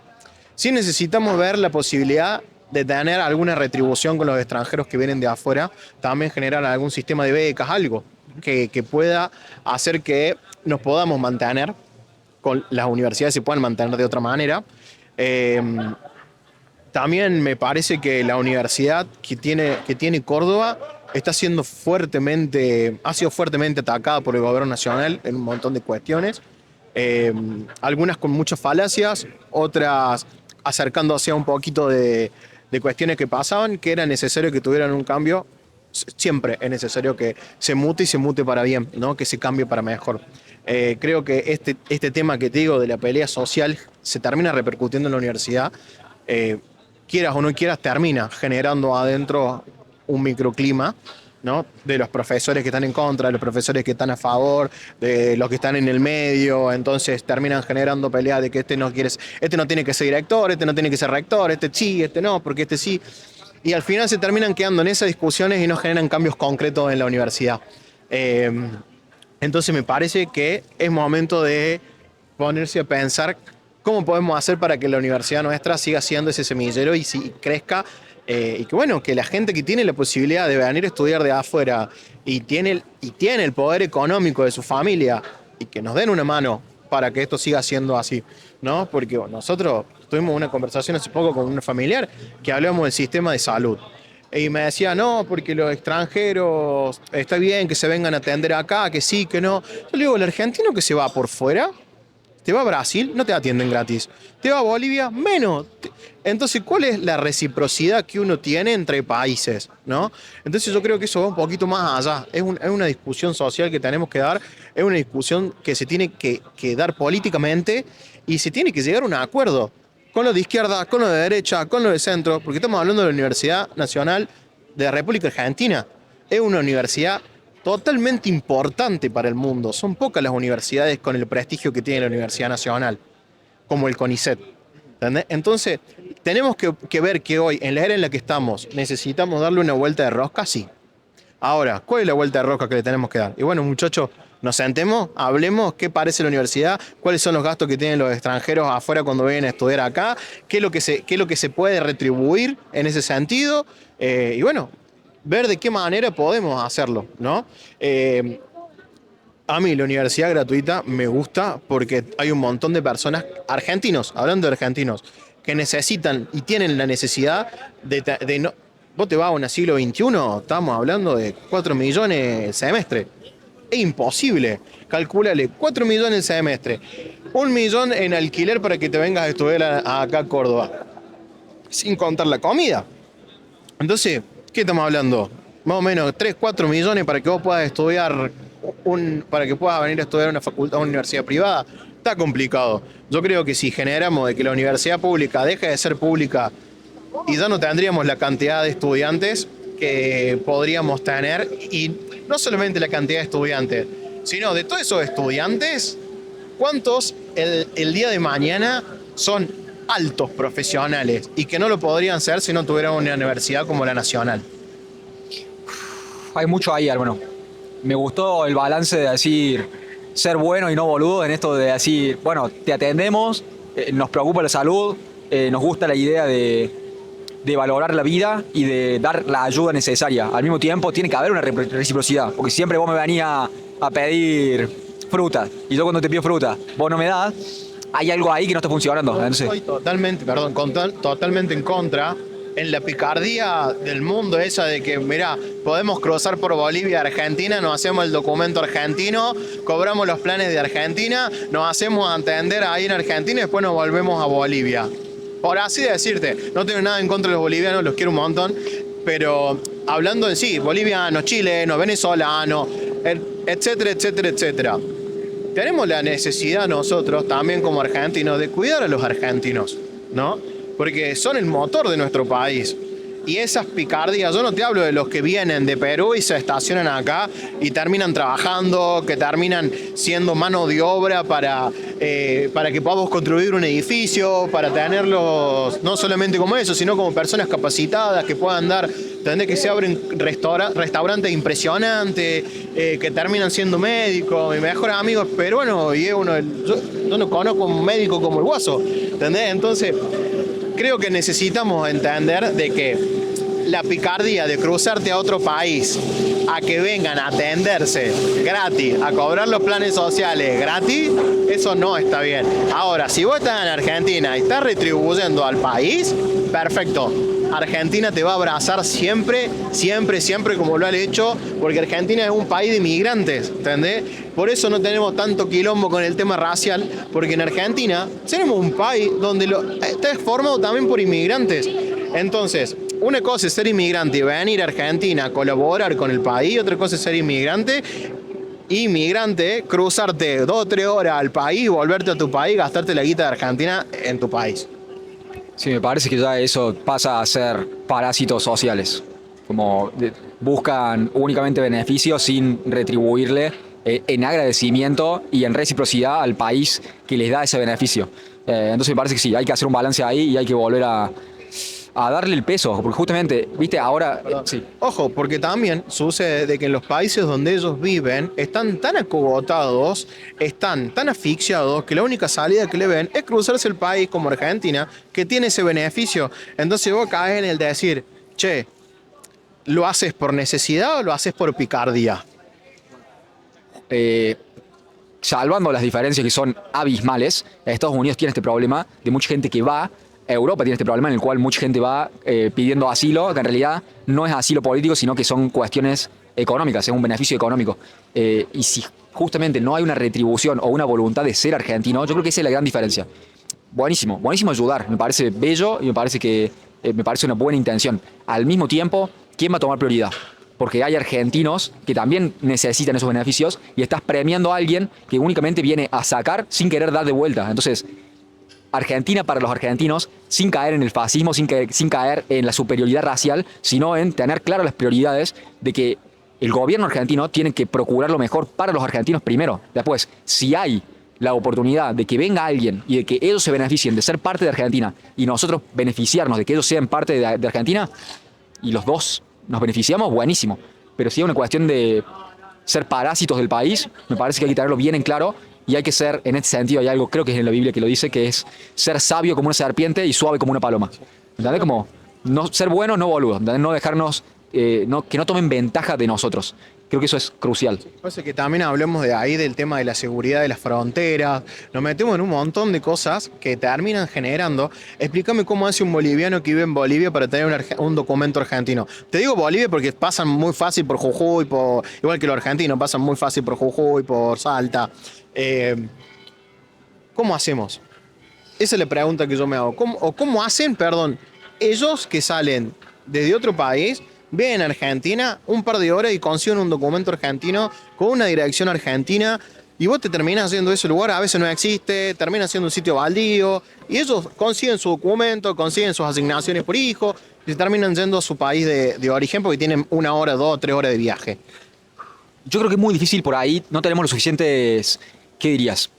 Sí necesitamos ver la posibilidad de tener alguna retribución con los extranjeros que vienen de afuera, también generar algún sistema de becas, algo que pueda hacer que nos podamos mantener, con las universidades se puedan mantener de otra manera. También me parece que la universidad que tiene Córdoba ha sido fuertemente atacada por el gobierno nacional en un montón de cuestiones. Algunas con muchas falacias, otras acercándose a un poquito de cuestiones que pasaban, que era necesario que tuvieran un cambio. Siempre es necesario que se mute y se mute para bien, ¿no? Que se cambie para mejor. Creo que este tema que te digo de la pelea social se termina repercutiendo en la universidad. Quieras o no quieras, termina generando adentro un microclima, ¿no? De los profesores que están en contra, de los profesores que están a favor, de los que están en el medio. Entonces terminan generando peleas de que este no tiene que ser director, este no tiene que ser rector, este sí, este no, porque este sí. Y al final se terminan quedando en esas discusiones y no generan cambios concretos en la universidad. Entonces me parece que es momento de ponerse a pensar cómo podemos hacer para que la universidad nuestra siga siendo ese semillero y crezca, y que bueno, que la gente que tiene la posibilidad de venir a estudiar de afuera y tiene el poder económico de su familia, y que nos den una mano para que esto siga siendo así, ¿no? Porque bueno, nosotros tuvimos una conversación hace poco con un familiar que hablamos del sistema de salud. Y me decía, no, porque los extranjeros, está bien que se vengan a atender acá, que sí, que no. Yo le digo, el argentino que se va por fuera, te va a Brasil, no te atienden gratis. Te va a Bolivia, menos. Entonces, ¿cuál es la reciprocidad que uno tiene entre países, ¿no? Entonces yo creo que eso va un poquito más allá. Es una discusión social que tenemos que dar, es una discusión que se tiene que dar políticamente y se tiene que llegar a un acuerdo con los de izquierda, con los de derecha, con los de centro, porque estamos hablando de la Universidad Nacional de la República Argentina. Es una universidad totalmente importante para el mundo. Son pocas las universidades con el prestigio que tiene la Universidad Nacional, como el CONICET. ¿Entendés? Entonces, tenemos que ver que hoy, en la era en la que estamos, necesitamos darle una vuelta de rosca, sí. Ahora, ¿cuál es la vuelta de rosca que le tenemos que dar? Y bueno, muchachos, nos sentemos, hablemos qué parece la universidad, cuáles son los gastos que tienen los extranjeros afuera cuando vienen a estudiar acá, qué es lo que se puede retribuir en ese sentido, y bueno, ver de qué manera podemos hacerlo, ¿no? A mí la universidad gratuita me gusta porque hay un montón de personas, argentinos, hablando de argentinos, que necesitan y tienen la necesidad de no... Vos te vas a un siglo XXI, estamos hablando de 4 millones el semestre. Es imposible. Calcúlale, 4 millones el semestre. 1 millón en alquiler para que te vengas a estudiar acá a Córdoba. Sin contar la comida. Entonces, ¿qué estamos hablando? más o menos 3, 4 millones para que vos puedas estudiar, para que puedas venir a estudiar en una facultad, una universidad privada, está complicado. Yo creo que si generamos de que la universidad pública deje de ser pública y ya no tendríamos la cantidad de estudiantes que podríamos tener, y no solamente la cantidad de estudiantes, sino de todos esos estudiantes, ¿cuántos el día de mañana son altos profesionales y que no lo podrían ser si no tuvieran una universidad como la Nacional? Hay mucho ahí, hermano. Me gustó el balance de decir ser bueno y no boludo en esto de decir, bueno, te atendemos, nos preocupa la salud, nos gusta la idea de valorar la vida y de dar la ayuda necesaria. Al mismo tiempo tiene que haber una reciprocidad, porque siempre vos me venías a pedir fruta y yo cuando te pido fruta, vos no me das, hay algo ahí que no está funcionando. Entonces, Estoy totalmente, perdón, totalmente en contra. En la picardía del mundo esa de que, mirá, podemos cruzar por Bolivia a Argentina, nos hacemos el documento argentino, cobramos los planes de Argentina, nos hacemos entender ahí en Argentina y después nos volvemos a Bolivia. Por así decirte, no tengo nada en contra de los bolivianos, los quiero un montón, pero hablando en sí, bolivianos, chilenos, venezolanos, etcétera, etcétera, etcétera. Tenemos la necesidad nosotros, también como argentinos, de cuidar a los argentinos, ¿no? Porque son el motor de nuestro país. Y esas picardías, yo no te hablo de los que vienen de Perú y se estacionan acá y terminan trabajando, que terminan siendo mano de obra para que podamos construir un edificio, para tenerlos no solamente como eso, sino como personas capacitadas que puedan dar, entender que se abren restaurantes impresionantes, que terminan siendo médicos. Mi mejor amigo es peruano y es yo no conozco un médico como el Guaso, ¿entendés? Entonces, creo que necesitamos entender de que la picardía de cruzarte a otro país, a que vengan a atenderse gratis, a cobrar los planes sociales gratis, eso no está bien. Ahora, si vos estás en Argentina y estás retribuyendo al país, perfecto. Argentina te va a abrazar siempre, siempre, siempre como lo ha hecho, porque Argentina es un país de inmigrantes, ¿entendés? Por eso no tenemos tanto quilombo con el tema racial, porque en Argentina tenemos un país donde está formado también por inmigrantes. Entonces, una cosa es ser inmigrante y venir a Argentina a colaborar con el país, otra cosa es ser inmigrante, cruzarte 2 o 3 horas al país, volverte a tu país, gastarte la guita de Argentina en tu país. sí, me parece que ya eso pasa a ser parásitos sociales. Como buscan únicamente beneficios sin retribuirle en agradecimiento y en reciprocidad al país que les da ese beneficio. Entonces me parece que sí, hay que hacer un balance ahí y hay que volver a darle el peso, porque justamente, viste, ahora... sí. Ojo, porque también sucede de que en los países donde ellos viven están tan acogotados, están tan asfixiados, que la única salida que le ven es cruzarse el país como Argentina, que tiene ese beneficio. Entonces vos caes en el de decir, che, ¿lo haces por necesidad o lo haces por picardía? Salvando las diferencias que son abismales, Estados Unidos tiene este problema de mucha gente que va, Europa tiene este problema en el cual mucha gente va pidiendo asilo, que en realidad no es asilo político, sino que son cuestiones económicas, es un beneficio económico. Y si justamente no hay una retribución o una voluntad de ser argentino, yo creo que esa es la gran diferencia. Buenísimo, buenísimo ayudar, me parece bello y me parece una buena intención. Al mismo tiempo, ¿quién va a tomar prioridad? Porque hay argentinos que también necesitan esos beneficios y estás premiando a alguien que únicamente viene a sacar sin querer dar de vuelta. Entonces, Argentina para los argentinos, sin caer en el fascismo, sin caer en la superioridad racial, sino en tener claras las prioridades de que el gobierno argentino tiene que procurar lo mejor para los argentinos primero. Después, si hay la oportunidad de que venga alguien y de que ellos se beneficien de ser parte de Argentina y nosotros beneficiarnos de que ellos sean parte de Argentina, y los dos nos beneficiamos, buenísimo. Pero si es una cuestión de ser parásitos del país, me parece que hay que tenerlo bien en claro y hay que ser, en este sentido, hay algo, creo que es en la Biblia que lo dice, que es ser sabio como una serpiente y suave como una paloma. ¿Entendés? Como no, ser bueno, no boludo. ¿Entendés? No dejarnos, que no tomen ventaja de nosotros. Creo que eso es crucial. Pasa que también hablemos de ahí del tema de la seguridad de las fronteras, nos metemos en un montón de cosas que terminan generando. Explícame cómo hace un boliviano que vive en Bolivia para tener un documento argentino. Te digo Bolivia porque pasan muy fácil por Jujuy, igual que los argentinos, pasan muy fácil por Jujuy, por Salta. ¿Cómo hacemos? Esa es la pregunta que yo me hago. ¿Cómo hacen, perdón, ellos que salen desde otro país ven a Argentina un par de horas y consiguen un documento argentino con una dirección argentina y vos te terminás haciendo ese lugar, a veces no existe, termina siendo un sitio baldío y ellos consiguen su documento, consiguen sus asignaciones por hijo y se terminan yendo a su país de origen porque tienen 1 hora, 2 o 3 horas de viaje. Yo creo que es muy difícil por ahí, no tenemos los suficientes, ¿qué dirías?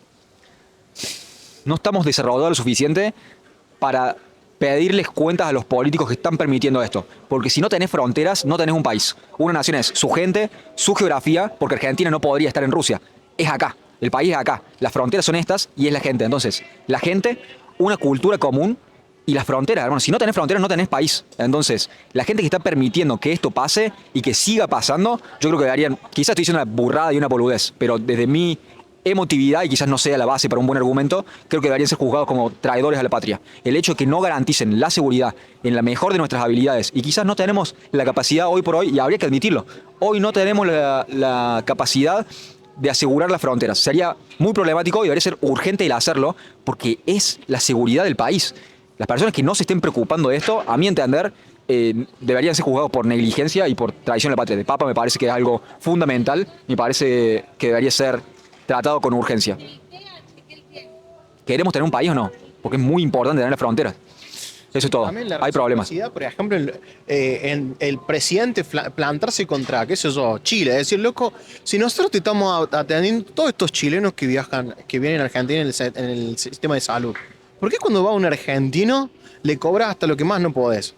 No estamos desarrollados lo suficiente para pedirles cuentas a los políticos que están permitiendo esto. Porque si no tenés fronteras, no tenés un país. Una nación es su gente, su geografía, porque Argentina no podría estar en Rusia. Es acá, el país es acá. Las fronteras son estas y es la gente. Entonces, la gente, una cultura común y las fronteras. Hermano, si no tenés fronteras, no tenés país. Entonces, la gente que está permitiendo que esto pase y que siga pasando, yo creo que deberían, quizás estoy diciendo una burrada y una boludez, pero desde mi emotividad, y quizás no sea la base para un buen argumento, creo que deberían ser juzgados como traidores a la patria. El hecho de que no garanticen la seguridad en la mejor de nuestras habilidades, y quizás no tenemos la capacidad hoy por hoy, y habría que admitirlo, hoy no tenemos la capacidad de asegurar las fronteras. Sería muy problemático y debería ser urgente el hacerlo, porque es la seguridad del país. Las personas que no se estén preocupando de esto, a mi entender, deberían ser juzgados por negligencia y por traición a la patria. De Papa me parece que es algo fundamental, me parece que debería ser tratado con urgencia. ¿Queremos tener un país o no? Porque es muy importante tener las fronteras. Eso es todo. Hay problemas. Por ejemplo, en el presidente plantarse contra, qué sé yo, Chile. Es decir, loco, si nosotros te estamos atendiendo todos estos chilenos que viajan, que vienen a Argentina en el sistema de salud, ¿por qué cuando va un argentino le cobras hasta lo que más no podés?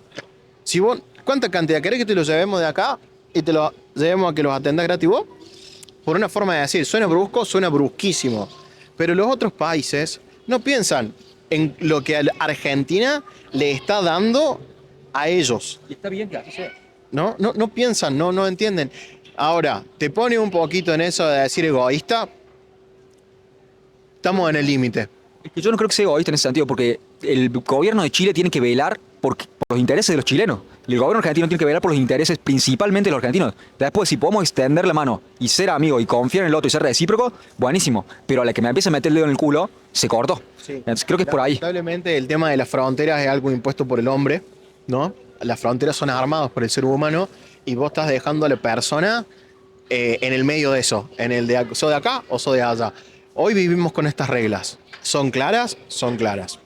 Si vos, ¿cuánta cantidad querés que te lo llevemos de acá y te lo llevemos a que los atendas gratis vos? Por una forma de decir, suena brusco, suena brusquísimo. Pero los otros países no piensan en lo que Argentina le está dando a ellos. Y está bien que así sea. No piensan, no entienden. Ahora, te pone un poquito en eso de decir egoísta, estamos en el límite. Es que yo no creo que sea egoísta en ese sentido, porque el gobierno de Chile tiene que velar por los intereses de los chilenos. Y el gobierno argentino tiene que velar por los intereses principalmente de los argentinos. Después, si podemos extender la mano y ser amigos y confiar en el otro y ser recíproco, buenísimo. Pero a la que me empieza a meter el dedo en el culo, se cortó. Sí. Entonces, creo que es por ahí. Lamentablemente, el tema de las fronteras es algo impuesto por el hombre, ¿no? Las fronteras son armadas por el ser humano y vos estás dejando a la persona en el medio de eso, en el de ¿sos de acá o sos de allá? Hoy vivimos con estas reglas. ¿Son claras? Son claras.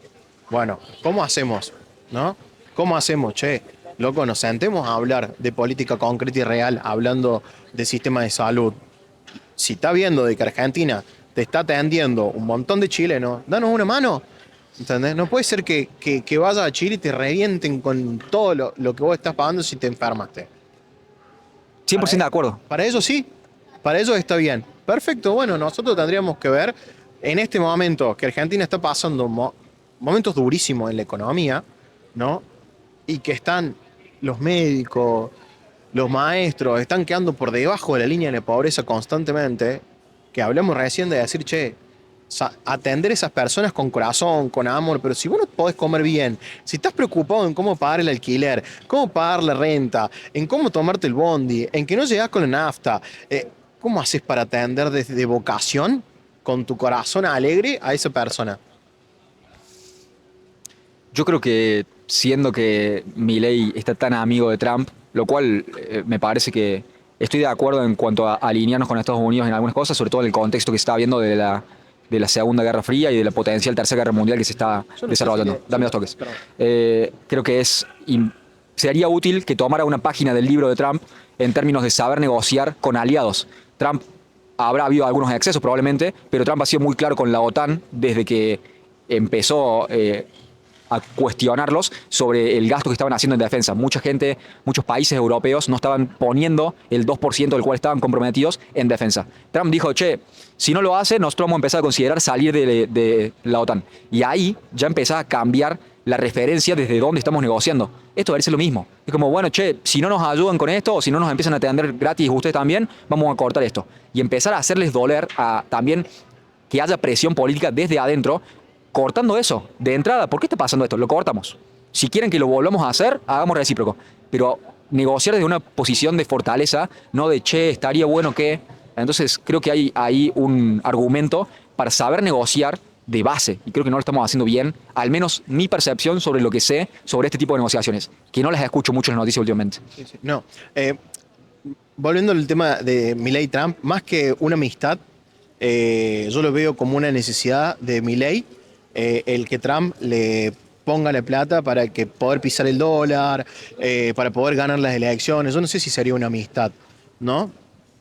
Bueno, ¿cómo hacemos? ¿No? ¿Cómo hacemos, che? Loco, nos sentemos a hablar de política concreta y real, hablando de sistema de salud. Si está viendo de que Argentina te está atendiendo un montón de chilenos, danos una mano. ¿Entendés? No puede ser que vayas a Chile y te revienten con todo lo que vos estás pagando si te enfermaste. 100% de acuerdo. Para ellos sí, para ellos está bien. Perfecto, bueno, nosotros tendríamos que ver en este momento que Argentina está pasando momentos durísimos en la economía, ¿no? Y que están los médicos, los maestros, están quedando por debajo de la línea de pobreza constantemente, que hablamos recién de decir, che, atender a esas personas con corazón, con amor, pero si vos no podés comer bien, si estás preocupado en cómo pagar el alquiler, cómo pagar la renta, en cómo tomarte el bondi, en que no llegás con la nafta, ¿cómo haces para atender desde vocación, con tu corazón alegre, a esa persona? Yo creo que siendo que Milei está tan amigo de Trump, lo cual me parece que estoy de acuerdo en cuanto a alinearnos con Estados Unidos en algunas cosas, sobre todo en el contexto que se está viendo de la Segunda Guerra Fría y de la potencial Tercera Guerra Mundial que se está desarrollando. Dame dos toques. Creo que sería útil que tomara una página del libro de Trump en términos de saber negociar con aliados. Trump habrá habido algunos excesos probablemente, pero Trump ha sido muy claro con la OTAN desde que empezó a cuestionarlos sobre el gasto que estaban haciendo en defensa. Mucha gente, muchos países europeos no estaban poniendo el 2% del cual estaban comprometidos en defensa. Trump dijo, che, si no lo hace, nosotros vamos a empezar a considerar salir de la OTAN. Y ahí ya empezaba a cambiar la referencia desde dónde estamos negociando. Esto debería ser lo mismo. Es como, bueno, che, si no nos ayudan con esto o si no nos empiezan a atender gratis ustedes también, vamos a cortar esto. Y empezar a hacerles doler también que haya presión política desde adentro, cortando eso, de entrada. ¿Por qué está pasando esto? Lo cortamos. Si quieren que lo volvamos a hacer, hagamos recíproco. Pero negociar desde una posición de fortaleza, no de, che, estaría bueno que... Entonces creo que hay ahí un argumento para saber negociar de base, y creo que no lo estamos haciendo bien, al menos mi percepción sobre lo que sé sobre este tipo de negociaciones, que no las escucho mucho en las noticias últimamente. Sí, sí. No, volviendo al tema de Milei y Trump, más que una amistad, yo lo veo como una necesidad de Milei, el que Trump le ponga la plata para que poder pisar el dólar, para poder ganar las elecciones. Yo no sé si sería una amistad, ¿no?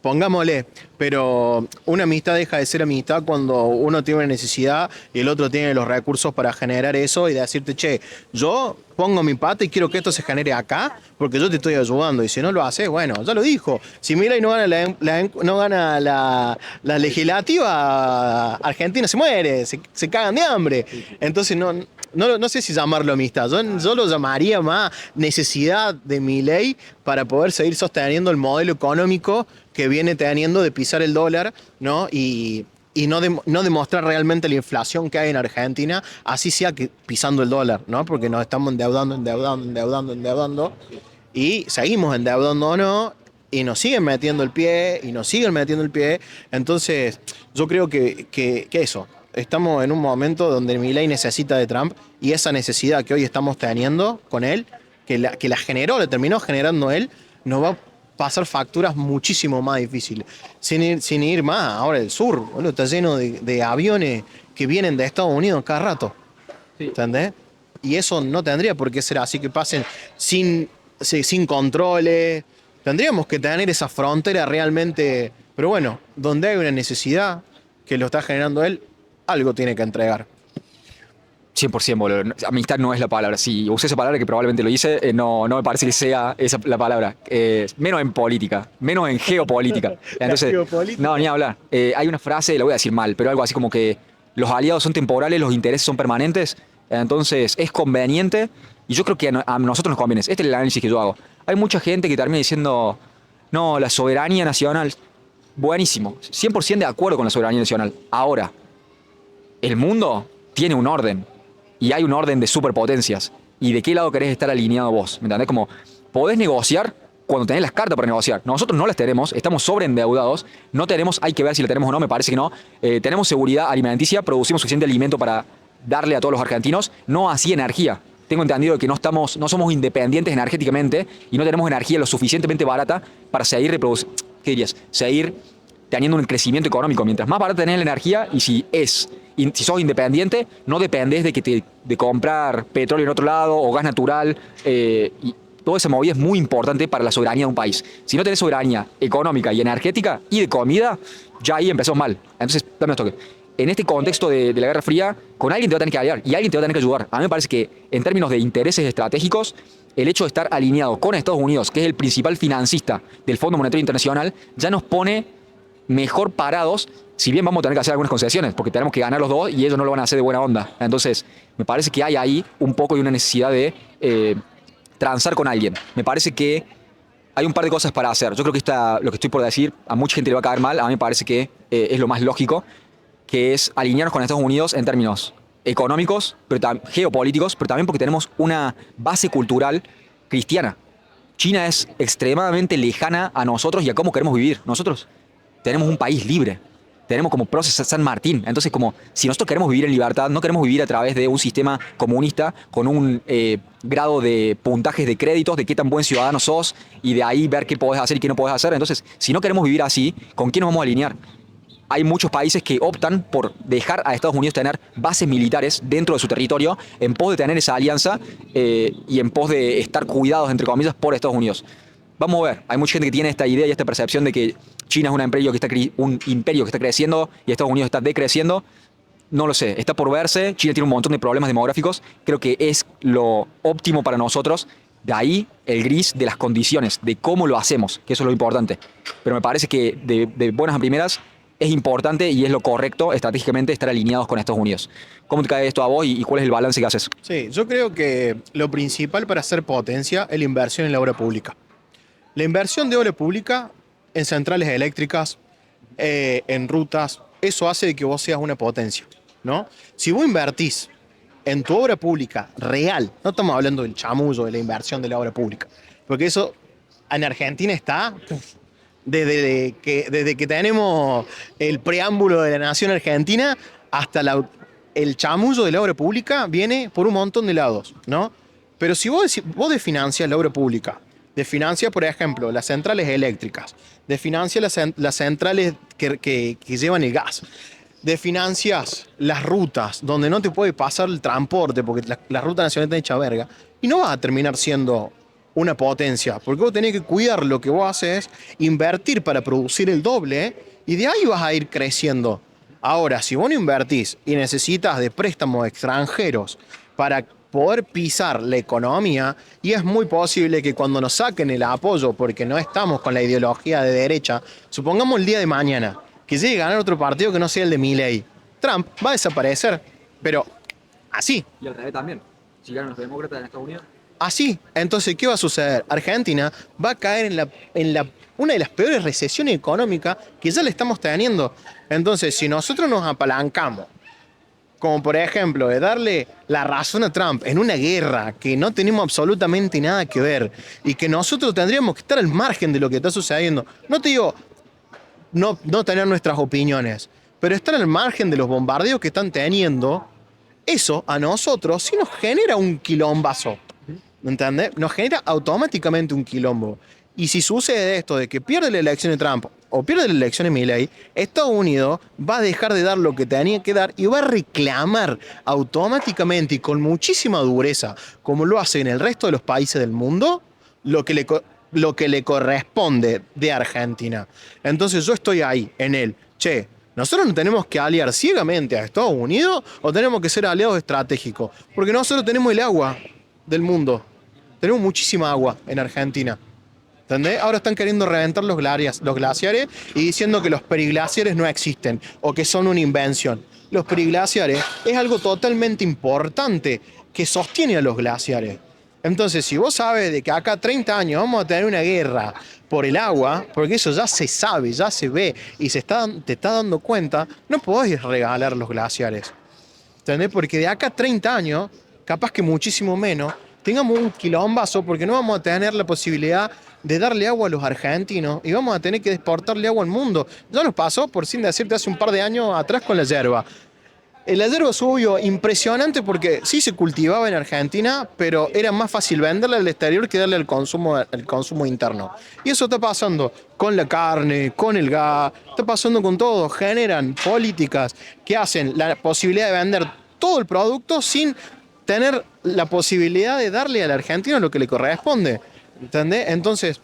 Pongámosle, pero una amistad deja de ser amistad cuando uno tiene una necesidad y el otro tiene los recursos para generar eso y decirte, che, yo pongo mi pata y quiero que esto se genere acá porque yo te estoy ayudando. Y si no lo haces, bueno, ya lo dijo. Si Milei no gana no gana la legislativa, Argentina se muere, se cagan de hambre. Entonces no sé si llamarlo amistad. Yo lo llamaría más necesidad de Milei para poder seguir sosteniendo el modelo económico que viene teniendo de pisar el dólar, ¿no? Y no demostrar realmente la inflación que hay en Argentina, así sea que pisando el dólar, ¿no? Porque nos estamos endeudando, y seguimos endeudándonos y nos siguen metiendo el pie, y nos siguen metiendo el pie. Entonces, yo creo que eso, estamos en un momento donde Milei necesita de Trump, y esa necesidad que hoy estamos teniendo con él, que la generó, la terminó generando él, nos va a pasar facturas muchísimo más difíciles. Sin ir más, ahora el sur, boludo, está lleno de aviones que vienen de Estados Unidos cada rato. Sí. ¿Entendés? Y eso no tendría por qué ser así, que pasen sin controles. Tendríamos que tener esa frontera realmente. Pero bueno, donde hay una necesidad que lo está generando él, algo tiene que entregar. 100%, boludo. Amistad no es la palabra. Si usé esa palabra, que probablemente lo hice, no me parece que sea esa la palabra. Menos en política, menos en geopolítica. Entonces, no, ni hablar. Hay una frase, la voy a decir mal, pero algo así como que los aliados son temporales, los intereses son permanentes. Entonces, es conveniente, y yo creo que a nosotros nos conviene. Este es el análisis que yo hago. Hay mucha gente que termina diciendo, no, la soberanía nacional, buenísimo. 100% de acuerdo con la soberanía nacional. Ahora, el mundo tiene un orden. Y hay un orden de superpotencias. ¿Y de qué lado querés estar alineado vos? ¿Me entendés? Como, podés negociar cuando tenés las cartas para negociar. Nosotros no las tenemos, estamos sobreendeudados, no tenemos, hay que ver si la tenemos o no, me parece que no. Tenemos seguridad alimenticia, producimos suficiente alimento para darle a todos los argentinos, no así energía. Tengo entendido que no somos independientes energéticamente y no tenemos energía lo suficientemente barata para seguir reproduciendo, ¿qué dirías? Seguir teniendo un crecimiento económico. Mientras más barata tenés la energía, y si sos independiente, no dependés de comprar petróleo en otro lado o gas natural, y toda esa movida es muy importante para la soberanía de un país. Si no tenés soberanía económica y energética y de comida, ya ahí empezamos mal. Entonces, dame un toque. En este contexto de la Guerra Fría, con alguien te va a tener que aliar y alguien te va a tener que ayudar. A mí me parece que, en términos de intereses estratégicos, el hecho de estar alineado con Estados Unidos, que es el principal financista del Fondo Monetario Internacional, ya nos pone mejor parados, si bien vamos a tener que hacer algunas concesiones, porque tenemos que ganar los dos y ellos no lo van a hacer de buena onda. Entonces, me parece que hay ahí un poco de una necesidad de transar con alguien. Me parece que hay un par de cosas para hacer. Yo creo que lo que estoy por decir, a mucha gente le va a caer mal, a mí me parece que es lo más lógico, que es alinearnos con Estados Unidos en términos económicos, pero geopolíticos, pero también porque tenemos una base cultural cristiana. China es extremadamente lejana a nosotros y a cómo queremos vivir. Nosotros tenemos un país libre. Tenemos como próceso San Martín. Entonces, como si nosotros queremos vivir en libertad, no queremos vivir a través de un sistema comunista con un grado de puntajes de créditos, de qué tan buen ciudadano sos, y de ahí ver qué podés hacer y qué no podés hacer. Entonces, si no queremos vivir así, ¿con quién nos vamos a alinear? Hay muchos países que optan por dejar a Estados Unidos tener bases militares dentro de su territorio en pos de tener esa alianza y en pos de estar cuidados, entre comillas, por Estados Unidos. Vamos a ver, hay mucha gente que tiene esta idea y esta percepción de que China es un imperio que está creciendo y Estados Unidos está decreciendo. No lo sé, está por verse. China tiene un montón de problemas demográficos. Creo que es lo óptimo para nosotros. De ahí el gris de las condiciones, de cómo lo hacemos, que eso es lo importante. Pero me parece que de buenas a primeras es importante y es lo correcto estratégicamente estar alineados con Estados Unidos. ¿Cómo te cae esto a vos y cuál es el balance que haces? Sí, yo creo que lo principal para hacer potencia es la inversión en la obra pública. La inversión de obra pública en centrales eléctricas, en rutas, eso hace de que vos seas una potencia, ¿no? Si vos invertís en tu obra pública real, no estamos hablando del chamullo de la inversión de la obra pública, porque eso en Argentina está desde que tenemos el preámbulo de la nación argentina hasta el chamullo de la obra pública viene por un montón de lados, ¿no? Pero si vos desfinancias la obra pública, desfinancias, por ejemplo, las centrales eléctricas, desfinancias las centrales que llevan el gas, desfinancias las rutas donde no te puede pasar el transporte porque la ruta nacional está hecha verga, y no vas a terminar siendo una potencia, porque vos tenés que cuidar lo que vos haces, invertir para producir el doble, y de ahí vas a ir creciendo. Ahora, si vos no invertís y necesitas de préstamos extranjeros para poder pisar la economía, y es muy posible que cuando nos saquen el apoyo, porque no estamos con la ideología de derecha, supongamos el día de mañana, que llegue a ganar otro partido que no sea el de Milei, Trump va a desaparecer, pero así. Y al revés también. Si ganan los demócratas en Estados Unidos. Así, entonces, ¿qué va a suceder? Argentina va a caer en una de las peores recesiones económicas que ya le estamos teniendo. Entonces, si nosotros nos apalancamos, como por ejemplo de darle la razón a Trump en una guerra que no tenemos absolutamente nada que ver y que nosotros tendríamos que estar al margen de lo que está sucediendo, no te digo no tener nuestras opiniones, pero estar al margen de los bombardeos que están teniendo, eso a nosotros sí nos genera un quilombazo. ¿Me entiendes? Nos genera automáticamente un quilombo. Y si sucede esto de que pierde la elección de Trump o pierde la elección de Milei, Estados Unidos va a dejar de dar lo que tenía que dar y va a reclamar automáticamente y con muchísima dureza, como lo hace en el resto de los países del mundo, lo que le corresponde de Argentina. Entonces yo estoy ahí, en él. Che, ¿nosotros nos tenemos que aliar ciegamente a Estados Unidos o tenemos que ser aliados estratégicos? Porque nosotros tenemos el agua del mundo. Tenemos muchísima agua en Argentina. ¿Entendés? Ahora están queriendo reventar los glaciares y diciendo que los periglaciares no existen o que son una invención. Los periglaciares es algo totalmente importante que sostiene a los glaciares. Entonces, si vos sabes de que acá a 30 años vamos a tener una guerra por el agua, porque eso ya se sabe, ya se ve y te está dando cuenta, no podés regalar los glaciares. ¿Entendés? Porque de acá a 30 años, capaz que muchísimo menos, tengamos un quilombazo porque no vamos a tener la posibilidad de darle agua a los argentinos y vamos a tener que exportarle agua al mundo. Ya nos pasó, por sin decirte, hace un par de años atrás con la yerba. La yerba subió impresionante porque sí se cultivaba en Argentina, pero era más fácil venderla al exterior que darle al consumo interno. Y eso está pasando con la carne, con el gas, está pasando con todo. Generan políticas que hacen la posibilidad de vender todo el producto sin tener la posibilidad de darle al argentino lo que le corresponde. ¿Entendés? Entonces,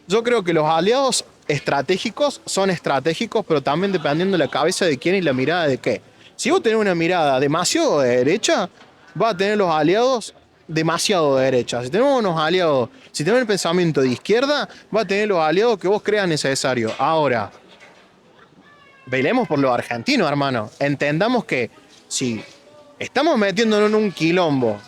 yo creo que los aliados estratégicos son estratégicos, pero también dependiendo de la cabeza de quién y la mirada de qué. Si vos tenés una mirada demasiado de derecha, vas a tener los aliados demasiado de derecha. Si tenemos unos aliados, si tenemos el pensamiento de izquierda, vas a tener los aliados que vos creas necesarios. Ahora, velemos por los argentinos, hermano. Entendamos que si estamos metiéndonos en un quilombo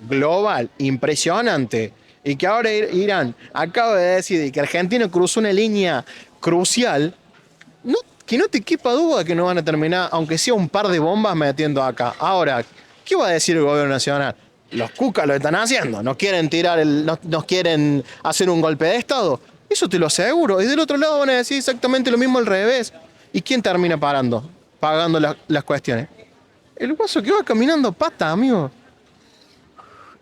global impresionante y que ahora Irán acaba de decir que Argentina cruzó una línea crucial, que no te quepa duda que no van a terminar, aunque sea un par de bombas metiendo acá. Ahora, ¿qué va a decir el gobierno nacional? Los cucas lo están haciendo, no quieren no quieren hacer un golpe de Estado. Eso te lo aseguro. Y del otro lado van a decir exactamente lo mismo al revés. ¿Y quién termina pagando las cuestiones? El guaso que va caminando pata, amigo.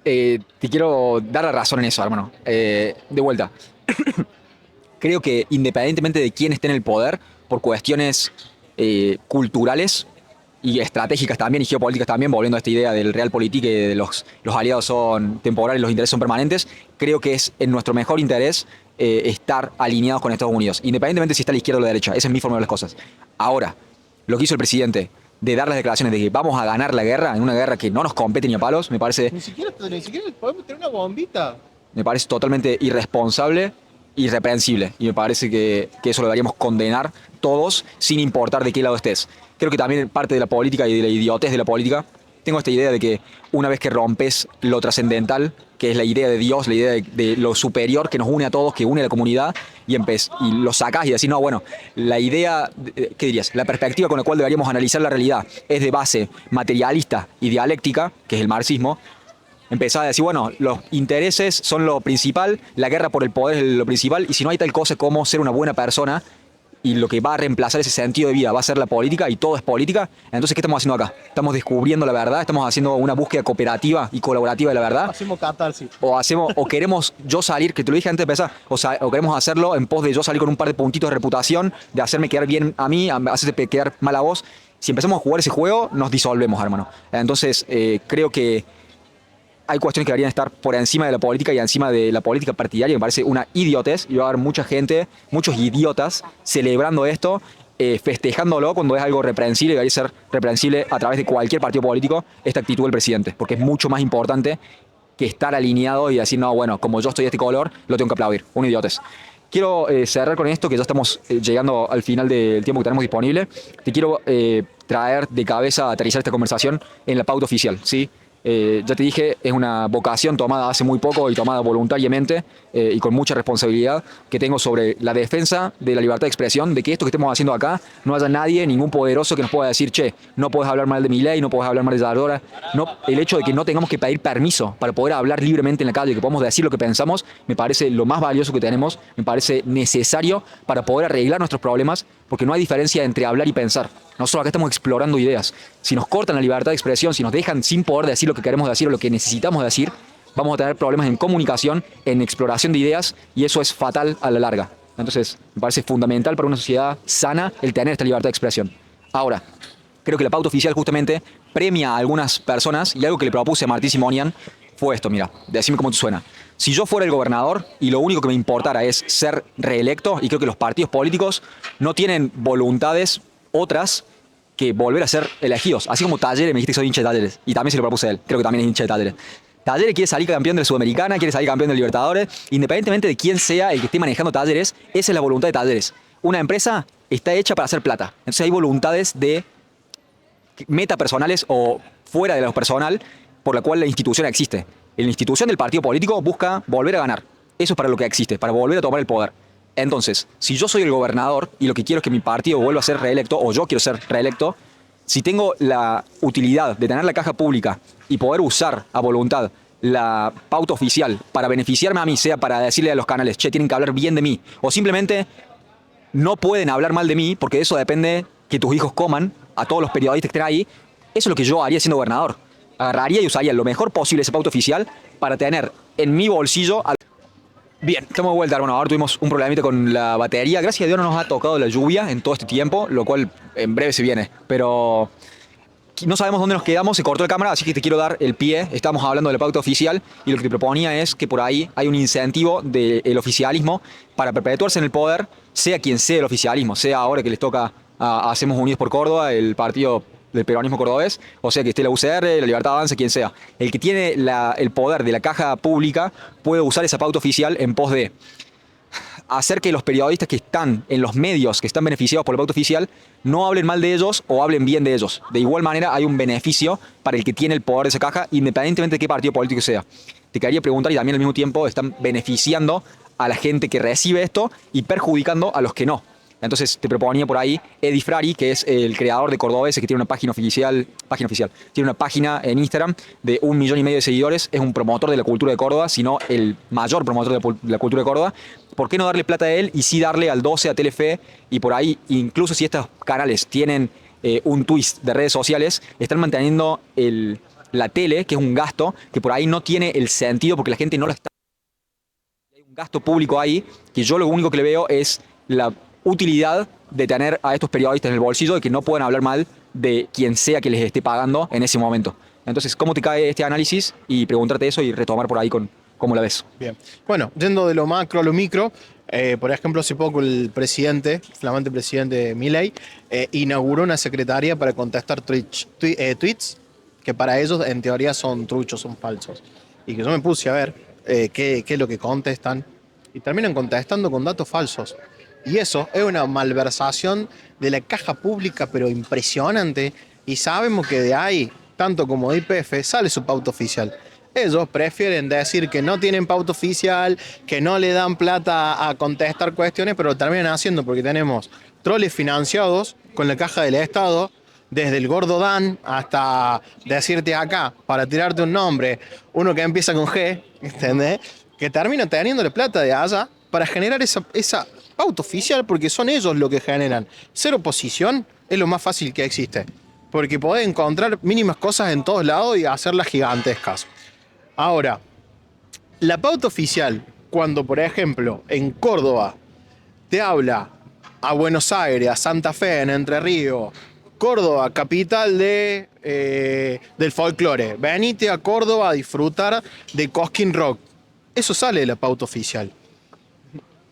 Te quiero dar la razón en eso, hermano. De vuelta. Creo que independientemente de quién esté en el poder, por cuestiones culturales y estratégicas también, y geopolíticas también, volviendo a esta idea del realpolitik, que de los aliados son temporales, los intereses son permanentes, creo que es en nuestro mejor interés estar alineados con Estados Unidos, independientemente si está a la izquierda o a la derecha. Esa es mi forma de ver las cosas. Ahora, lo que hizo el presidente de dar las declaraciones de que vamos a ganar la guerra, en una guerra que no nos compete ni a palos, me parece... Ni siquiera podemos tener una bombita. Me parece totalmente irresponsable, irreprensible. Y me parece que eso lo deberíamos condenar todos, sin importar de qué lado estés. Creo que también parte de la política y de la idiotez de la política, tengo esta idea de que una vez que rompes lo trascendental, que es la idea de Dios, la idea de lo superior que nos une a todos, que une a la comunidad, y lo sacás y decís, no, bueno, la idea, ¿qué dirías? La perspectiva con la cual deberíamos analizar la realidad es de base materialista y dialéctica, que es el marxismo. Empezás a decir, bueno, los intereses son lo principal, la guerra por el poder es lo principal, y si no hay tal cosa como ser una buena persona, y lo que va a reemplazar ese sentido de vida va a ser la política y todo es política, entonces ¿qué estamos haciendo acá? Estamos descubriendo la verdad, estamos haciendo una búsqueda cooperativa y colaborativa de la verdad. Hacemos catarsis. O queremos yo salir, que te lo dije antes de empezar, o queremos hacerlo en pos de yo salir con un par de puntitos de reputación, de hacerme quedar bien a mí, hacerte quedar mal a vos. Si empezamos a jugar ese juego, nos disolvemos, hermano. Entonces, creo que hay cuestiones que deberían estar por encima de la política y encima de la política partidaria. Me parece una idiotez y va a haber mucha gente, muchos idiotas celebrando esto, festejándolo cuando es algo reprensible y debería ser reprensible a través de cualquier partido político esta actitud del presidente, porque es mucho más importante que estar alineado y decir, no, bueno, como yo estoy de este color, lo tengo que aplaudir. Un idiotez. Quiero cerrar con esto, que ya estamos llegando al final del tiempo que tenemos disponible. Te quiero traer de cabeza, aterrizar esta conversación en la pauta oficial, ¿sí? Ya te dije, es una vocación tomada hace muy poco y tomada voluntariamente y con mucha responsabilidad que tengo sobre la defensa de la libertad de expresión, de que esto que estemos haciendo acá no haya nadie, ningún poderoso que nos pueda decir, che, no puedes hablar mal de Milei, no puedes hablar mal de Yardora. No, el hecho de que no tengamos que pedir permiso para poder hablar libremente en la calle, que podamos decir lo que pensamos, me parece lo más valioso que tenemos, me parece necesario para poder arreglar nuestros problemas, porque no hay diferencia entre hablar y pensar. Nosotros acá estamos explorando ideas. Si nos cortan la libertad de expresión, si nos dejan sin poder decir lo que queremos decir o lo que necesitamos decir, vamos a tener problemas en comunicación, en exploración de ideas, y eso es fatal a la larga. Entonces, me parece fundamental para una sociedad sana el tener esta libertad de expresión. Ahora, creo que la pauta oficial justamente premia a algunas personas, y algo que le propuse a Martí Simonian fue esto, mira, decime cómo te suena. Si yo fuera el gobernador y lo único que me importara es ser reelecto, y creo que los partidos políticos no tienen voluntades otras que volver a ser elegidos. Así como Talleres, me dijiste que soy hincha de Talleres, y también se lo propuse a él, creo que también es hincha de Talleres. Talleres quiere salir campeón de la Sudamericana, quiere salir campeón de Libertadores, independientemente de quién sea el que esté manejando Talleres, esa es la voluntad de Talleres. Una empresa está hecha para hacer plata, entonces hay voluntades de meta personales o fuera de lo personal por la cual la institución existe. La institución del partido político busca volver a ganar. Eso es para lo que existe, para volver a tomar el poder. Entonces, si yo soy el gobernador y lo que quiero es que mi partido vuelva a ser reelecto, o yo quiero ser reelecto, si tengo la utilidad de tener la caja pública y poder usar a voluntad la pauta oficial para beneficiarme a mí, sea para decirle a los canales, che, tienen que hablar bien de mí, o simplemente no pueden hablar mal de mí, porque de eso depende que tus hijos coman, a todos los periodistas que estén ahí, eso es lo que yo haría siendo gobernador. Agarraría y usaría lo mejor posible esa pauta oficial para tener en mi bolsillo... Bien, estamos de vuelta, hermano. Ahora tuvimos un problemita con la batería. Gracias a Dios no nos ha tocado la lluvia en todo este tiempo, lo cual en breve se viene. Pero no sabemos dónde nos quedamos, se cortó la cámara, así que te quiero dar el pie. Estamos hablando de la pauta oficial y lo que te proponía es que por ahí hay un incentivo del oficialismo para perpetuarse en el poder, sea quien sea el oficialismo, sea ahora que les toca a Hacemos Unidos por Córdoba, el partido del peronismo cordobés, o sea que esté la UCR, la Libertad Avanza, quien sea. El que tiene el poder de la caja pública puede usar esa pauta oficial en pos de hacer que los periodistas que están en los medios que están beneficiados por la pauta oficial no hablen mal de ellos o hablen bien de ellos. De igual manera hay un beneficio para el que tiene el poder de esa caja, independientemente de qué partido político sea. Te quería preguntar, y también al mismo tiempo están beneficiando a la gente que recibe esto y perjudicando a los que no. Entonces te proponía por ahí Edi Frari, que es el creador de Cordobés, que tiene una página oficial, tiene una página en Instagram de 1,5 millones de seguidores, es un promotor de la cultura de Córdoba, sino el mayor promotor de la cultura de Córdoba. ¿Por qué no darle plata a él y sí darle al 12, a Telefe? Y por ahí, incluso si estos canales tienen un twist de redes sociales, están manteniendo la tele, que es un gasto que por ahí no tiene el sentido porque la gente no lo está. Hay un gasto público ahí que yo lo único que le veo es la utilidad de tener a estos periodistas en el bolsillo y que no puedan hablar mal de quien sea que les esté pagando en ese momento. Entonces, ¿cómo te cae este análisis? Y preguntarte eso y retomar por ahí con cómo la ves. Bien. Bueno, yendo de lo macro a lo micro, por ejemplo, hace poco el flamante presidente Milei, inauguró una secretaría para contestar tweets que para ellos en teoría son truchos, son falsos. Y que yo me puse a ver qué es lo que contestan y terminan contestando con datos falsos. Y eso es una malversación de la caja pública, pero impresionante. Y sabemos que de ahí, tanto como de YPF, sale su pauta oficial. Ellos prefieren decir que no tienen pauta oficial, que no le dan plata a contestar cuestiones, pero lo terminan haciendo porque tenemos troles financiados con la caja del Estado, desde el Gordo Dan hasta decirte acá, para tirarte un nombre, uno que empieza con G, ¿entendés? Que termina teniéndole plata de allá para generar esa pauta oficial porque son ellos lo que generan. Ser oposición es lo más fácil que existe, porque podés encontrar mínimas cosas en todos lados y hacerlas gigantescas. Ahora, la pauta oficial, cuando por ejemplo en Córdoba te habla a Buenos Aires, a Santa Fe, en Entre Ríos, Córdoba, capital del folclore, venite a Córdoba a disfrutar de Cosquín Rock. Eso sale de la pauta oficial.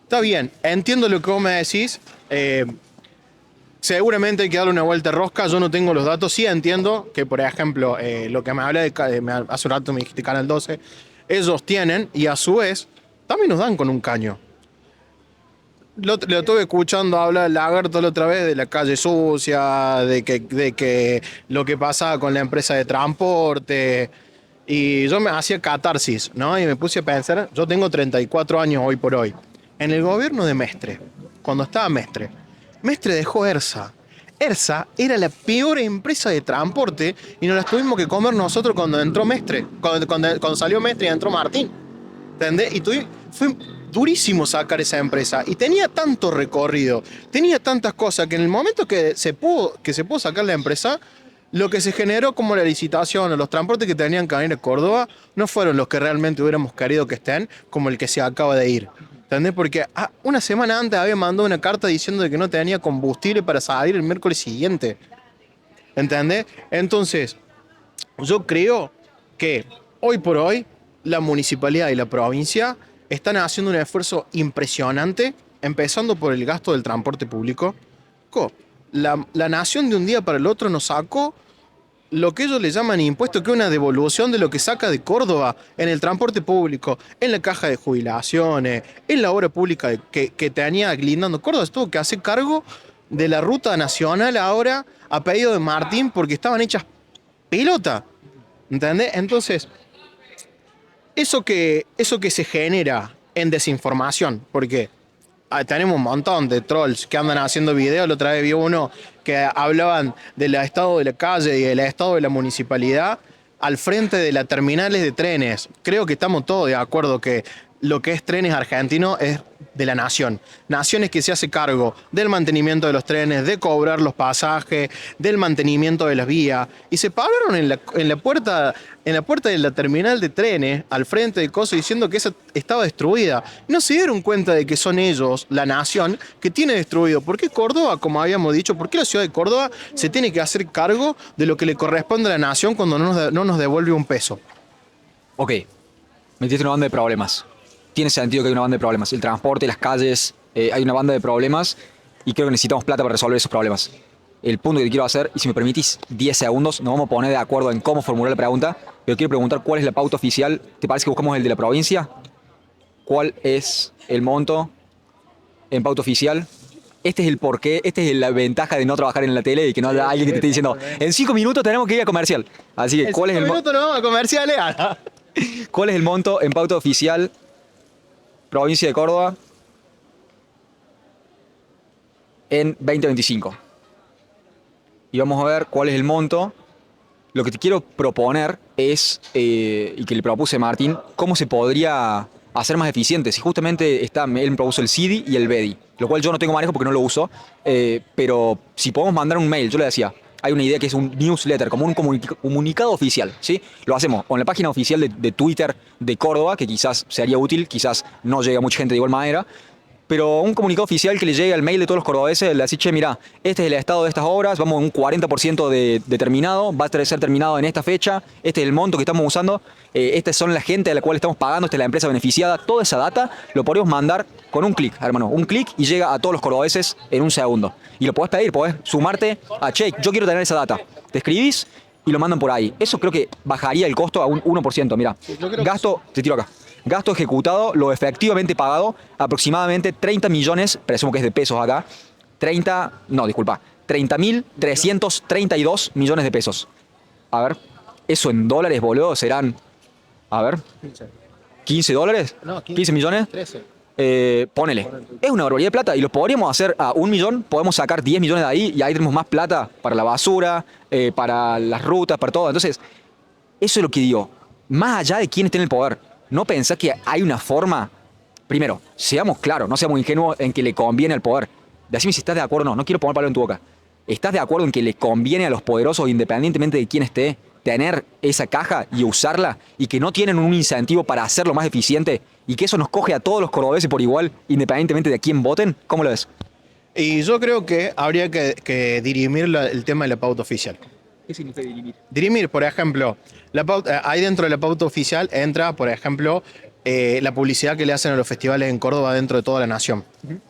Está bien, entiendo lo que vos me decís. Seguramente hay que darle una vuelta rosca. Yo no tengo los datos. Sí entiendo que, por ejemplo, lo que me habla hace un rato me dijiste Canal 12, ellos tienen y a su vez también nos dan con un caño. Lo estuve escuchando hablar Lagarto la otra vez de la calle sucia, de que lo que pasaba con la empresa de transporte. Y yo me hacía catarsis, ¿no? Y me puse a pensar, yo tengo 34 años hoy por hoy. En el gobierno de Mestre, cuando estaba Mestre, Mestre dejó ERSA. ERSA era la peor empresa de transporte y nos la tuvimos que comer nosotros cuando entró Mestre, cuando salió Mestre y entró Martín. ¿Entendés? Y fue durísimo sacar esa empresa. Y tenía tanto recorrido, tenía tantas cosas que en el momento que se pudo sacar la empresa, lo que se generó como la licitación o los transportes que tenían que venir a Córdoba no fueron los que realmente hubiéramos querido que estén, como el que se acaba de ir. ¿Entendés? Porque una semana antes había mandado una carta diciendo de que no tenía combustible para salir el miércoles siguiente. ¿Entendés? Entonces, yo creo que hoy por hoy la municipalidad y la provincia están haciendo un esfuerzo impresionante, empezando por el gasto del transporte público. La nación de un día para el otro nos sacó lo que ellos le llaman impuesto, que es una devolución de lo que saca de Córdoba en el transporte público, en la caja de jubilaciones, en la obra pública que tenía lindando Córdoba. Tuvo que hacer cargo de la ruta nacional ahora a pedido de Martín porque estaban hechas pelota. ¿Entendés? Entonces, eso que se genera en desinformación, porque tenemos un montón de trolls que andan haciendo videos. La otra vez vi uno que hablaban del estado de la calle y del estado de la municipalidad al frente de las terminales de trenes. Creo que estamos todos de acuerdo que lo que es trenes argentinos es de la nación. Naciones que se hace cargo del mantenimiento de los trenes, de cobrar los pasajes, del mantenimiento de las vías. Y se pararon en la puerta de la terminal de trenes, al frente de cosas, diciendo que esa estaba destruida. No se dieron cuenta de que son ellos, la nación, que tiene destruido. ¿Por qué Córdoba, como habíamos dicho, por qué la ciudad de Córdoba se tiene que hacer cargo de lo que le corresponde a la nación cuando no nos devuelve un peso? Ok, metiste una banda de problemas. Tiene sentido que hay una banda de problemas. El transporte, las calles, hay una banda de problemas y creo que necesitamos plata para resolver esos problemas. El punto que te quiero hacer, y si me permitís 10 segundos, nos vamos a poner de acuerdo en cómo formular la pregunta, pero quiero preguntar cuál es la pauta oficial. ¿Te parece que buscamos el de la provincia? ¿Cuál es el monto en pauta oficial? Este es el porqué, esta es la ventaja de no trabajar en la tele y que no haya alguien que te esté diciendo en 5 minutos tenemos que ir a comercial. Así que, ¿cuál es el monto? No vamos a comerciales. ¿Cuál es el monto en pauta oficial? Provincia de Córdoba en 2025. Y vamos a ver cuál es el monto. Lo que te quiero proponer es, y que le propuse a Martín, cómo se podría hacer más eficiente. Si justamente él me propuso el CIDI y el BEDI, lo cual yo no tengo manejo porque no lo uso, pero si podemos mandar un mail, yo le decía, hay una idea que es un newsletter, como un comunicado oficial, ¿sí? Lo hacemos con la página oficial de Twitter de Córdoba, que quizás sería útil, quizás no llega mucha gente de igual manera, pero un comunicado oficial que le llegue al mail de todos los cordobeses, le decís, che, mirá, este es el estado de estas obras, vamos a un 40% de terminado, va a ser terminado en esta fecha, este es el monto que estamos usando, estas son la gente a la cual estamos pagando, esta es la empresa beneficiada, toda esa data lo podemos mandar con un clic, hermano, un clic y llega a todos los cordobeses en un segundo. Y lo podés pedir, podés sumarte a, che, yo quiero tener esa data. Te escribís y lo mandan por ahí. Eso creo que bajaría el costo a un 1%, mirá. Gasto, te tiro acá. Gasto ejecutado, lo efectivamente pagado, aproximadamente 30 millones, presumo que es de pesos acá, 30.332 millones de pesos. A ver, eso en dólares, boludo, serán, a ver, 15 dólares, No, 15 millones. 13. Ponele, es una barbaridad de plata y lo podríamos hacer a 1 millón, podemos sacar 10 millones de ahí y ahí tenemos más plata para la basura, para las rutas, para todo. Entonces, eso es lo que digo, más allá de quién esté en el poder, ¿no pensás que hay una forma primero, seamos claros, no seamos ingenuos en que le conviene al poder. Decime si estás de acuerdo o no, no quiero poner palo en tu boca. ¿Estás de acuerdo en que le conviene a los poderosos, independientemente de quién esté, tener esa caja y usarla y que no tienen un incentivo para hacerlo más eficiente y que eso nos coge a todos los cordobeses por igual, independientemente de quién voten? ¿Cómo lo ves? Y yo creo que habría que dirimir el tema de la pauta oficial. ¿Qué significa dirimir? Dirimir, por ejemplo, ahí dentro de la pauta oficial entra, por ejemplo, la publicidad que le hacen a los festivales en Córdoba dentro de toda la nación,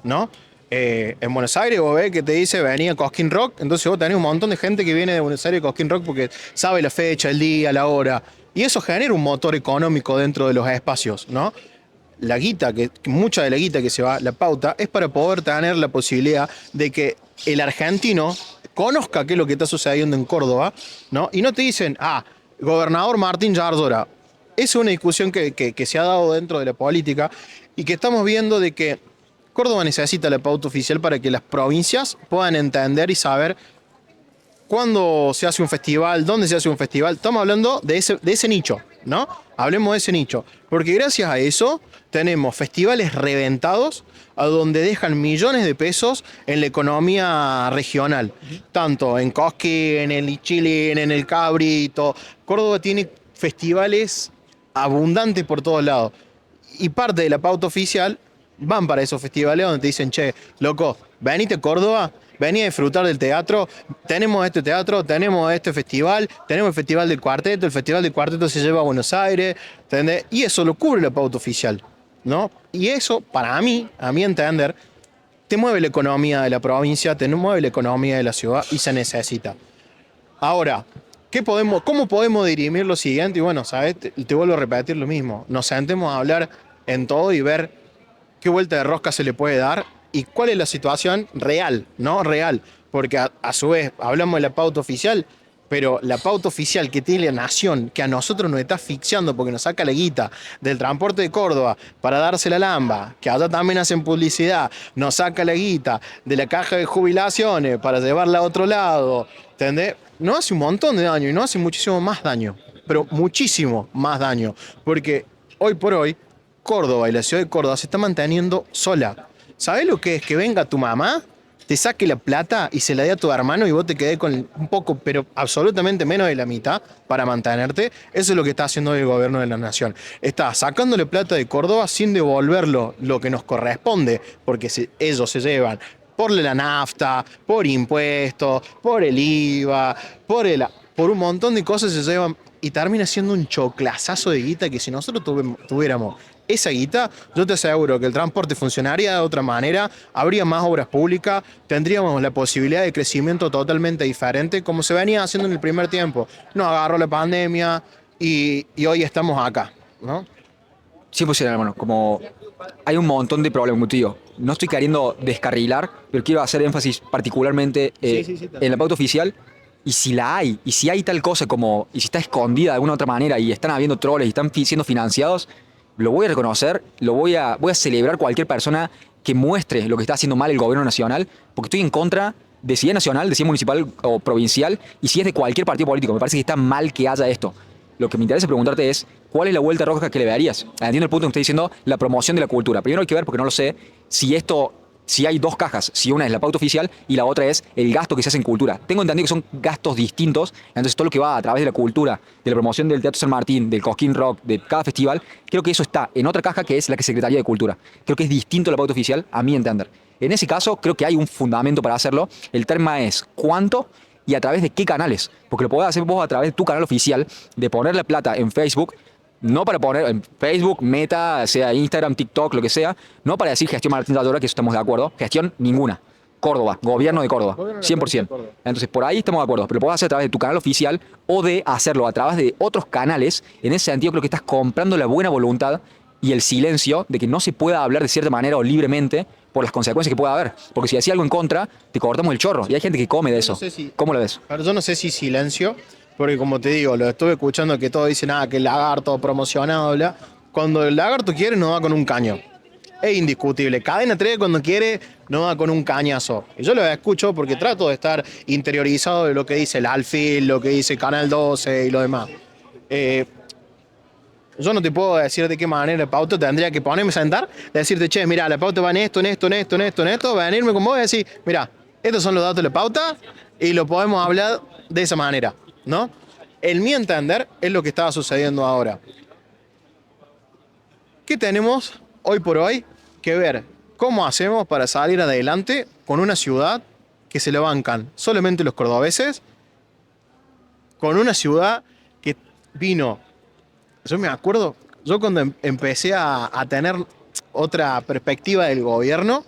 ¿no? En Buenos Aires vos ves que te dice venía Cosquín Rock, entonces vos tenés un montón de gente que viene de Buenos Aires Cosquín Rock porque sabe la fecha, el día, la hora, y eso genera un motor económico dentro de los espacios, ¿no? La guita, mucha de la guita que se va, la pauta, es para poder tener la posibilidad de que el argentino conozca qué es lo que está sucediendo en Córdoba, ¿no? Y no te dicen, gobernador Martín Yardora. Es una discusión que se ha dado dentro de la política y que estamos viendo de que Córdoba necesita la pauta oficial para que las provincias puedan entender y saber cuándo se hace un festival, dónde se hace un festival. Estamos hablando de ese nicho, ¿no? Hablemos de ese nicho. Porque gracias a eso tenemos festivales reventados a donde dejan millones de pesos en la economía regional. Tanto en Cosquín, en el Ichilín, en el Cabrito. Córdoba tiene festivales abundantes por todos lados. Y parte de la pauta oficial van para esos festivales donde te dicen, che, loco, venite a Córdoba, vení a disfrutar del teatro, tenemos este teatro, tenemos este festival, tenemos el festival del cuarteto se lleva a Buenos Aires, ¿entendés? Y eso lo cubre la pauta oficial, ¿no? Y eso, para mí, a mi entender, te mueve la economía de la provincia, te mueve la economía de la ciudad y se necesita. Ahora, ¿cómo podemos dirimir lo siguiente? Y bueno, ¿sabes? Te vuelvo a repetir lo mismo. Nos sentemos a hablar en todo y ver qué vuelta de rosca se le puede dar y cuál es la situación real, ¿no? Real. Porque a su vez hablamos de la pauta oficial, pero la pauta oficial que tiene la nación, que a nosotros nos está asfixiando porque nos saca la guita del transporte de Córdoba para dársela a Lamba, que allá también hacen publicidad, nos saca la guita de la caja de jubilaciones para llevarla a otro lado, ¿entendés? Nos hace un montón de daño y nos hace muchísimo más daño, pero muchísimo más daño, porque hoy por hoy Córdoba y la ciudad de Córdoba se está manteniendo sola. ¿Sabés lo que es que venga tu mamá, te saque la plata y se la dé a tu hermano y vos te quedés con un poco, pero absolutamente menos de la mitad para mantenerte? Eso es lo que está haciendo el gobierno de la nación. Está sacándole plata de Córdoba sin devolverlo lo que nos corresponde, porque ellos se llevan por la nafta, por impuestos, por el IVA, por un montón de cosas se llevan y termina siendo un choclazazo de guita que si nosotros tuviéramos esa guita, yo te aseguro que el transporte funcionaría de otra manera, habría más obras públicas, tendríamos la posibilidad de crecimiento totalmente diferente, como se venía haciendo en el primer tiempo. Nos agarró la pandemia y hoy estamos acá, ¿no? 100%, hermano. Como hay un montón de problemas, tío. No estoy queriendo descarrilar, pero quiero hacer énfasis particularmente en la pauta oficial. Y si la hay, y si hay tal cosa como, y si está escondida de alguna otra manera y están habiendo troles y están siendo financiados, lo voy a reconocer, voy a celebrar cualquier persona que muestre lo que está haciendo mal el gobierno nacional, porque estoy en contra de si es nacional, de si es municipal o provincial, y si es de cualquier partido político. Me parece que está mal que haya esto. Lo que me interesa preguntarte es, ¿cuál es la vuelta roja que le darías? Entiendo el punto que usted está diciendo, la promoción de la cultura. Primero hay que ver, porque no lo sé, si hay dos cajas, si una es la pauta oficial y la otra es el gasto que se hace en cultura. Tengo entendido que son gastos distintos, entonces todo lo que va a través de la cultura, de la promoción del Teatro San Martín, del Cosquín Rock, de cada festival, creo que eso está en otra caja que es la que Secretaría de Cultura. Creo que es distinto a la pauta oficial, a mi entender. En ese caso, creo que hay un fundamento para hacerlo. El tema es cuánto y a través de qué canales. Porque lo podés hacer vos a través de tu canal oficial, de poner la plata en Facebook, no para poner en Facebook, Meta, sea Instagram, TikTok, lo que sea, no para decir gestión Martín Yardora, que eso estamos de acuerdo, gestión ninguna. Córdoba, gobierno de Córdoba, 100%. Entonces, por ahí estamos de acuerdo, pero lo podés hacer a través de tu canal oficial o de hacerlo a través de otros canales. En ese sentido, creo que estás comprando la buena voluntad y el silencio de que no se pueda hablar de cierta manera o libremente por las consecuencias que pueda haber. Porque si hacía algo en contra, te cortamos el chorro. Y hay gente que come de eso. ¿Cómo lo ves? Yo no sé si silencio, porque como te digo, lo estuve escuchando que todos dicen, que el lagarto promocionado, bla. Cuando el lagarto quiere, no va con un caño. Es indiscutible. Cadena 3 cuando quiere, no va con un cañazo. Y yo lo escucho porque trato de estar interiorizado de lo que dice el Alfil, lo que dice Canal 12 y lo demás. Yo no te puedo decir de qué manera la pauta, tendría que ponerme a sentar, decirte, che, mira, la pauta va en esto, en esto, en esto, en esto, en esto, venirme con vos y decir, mira, estos son los datos de la pauta y lo podemos hablar de esa manera, ¿no? En mi entender es lo que estaba sucediendo ahora. ¿Qué tenemos hoy por hoy que ver? ¿Cómo hacemos para salir adelante con una ciudad que se la bancan solamente los cordobeses? Con una ciudad que vino, yo me acuerdo, yo cuando empecé a tener otra perspectiva del gobierno,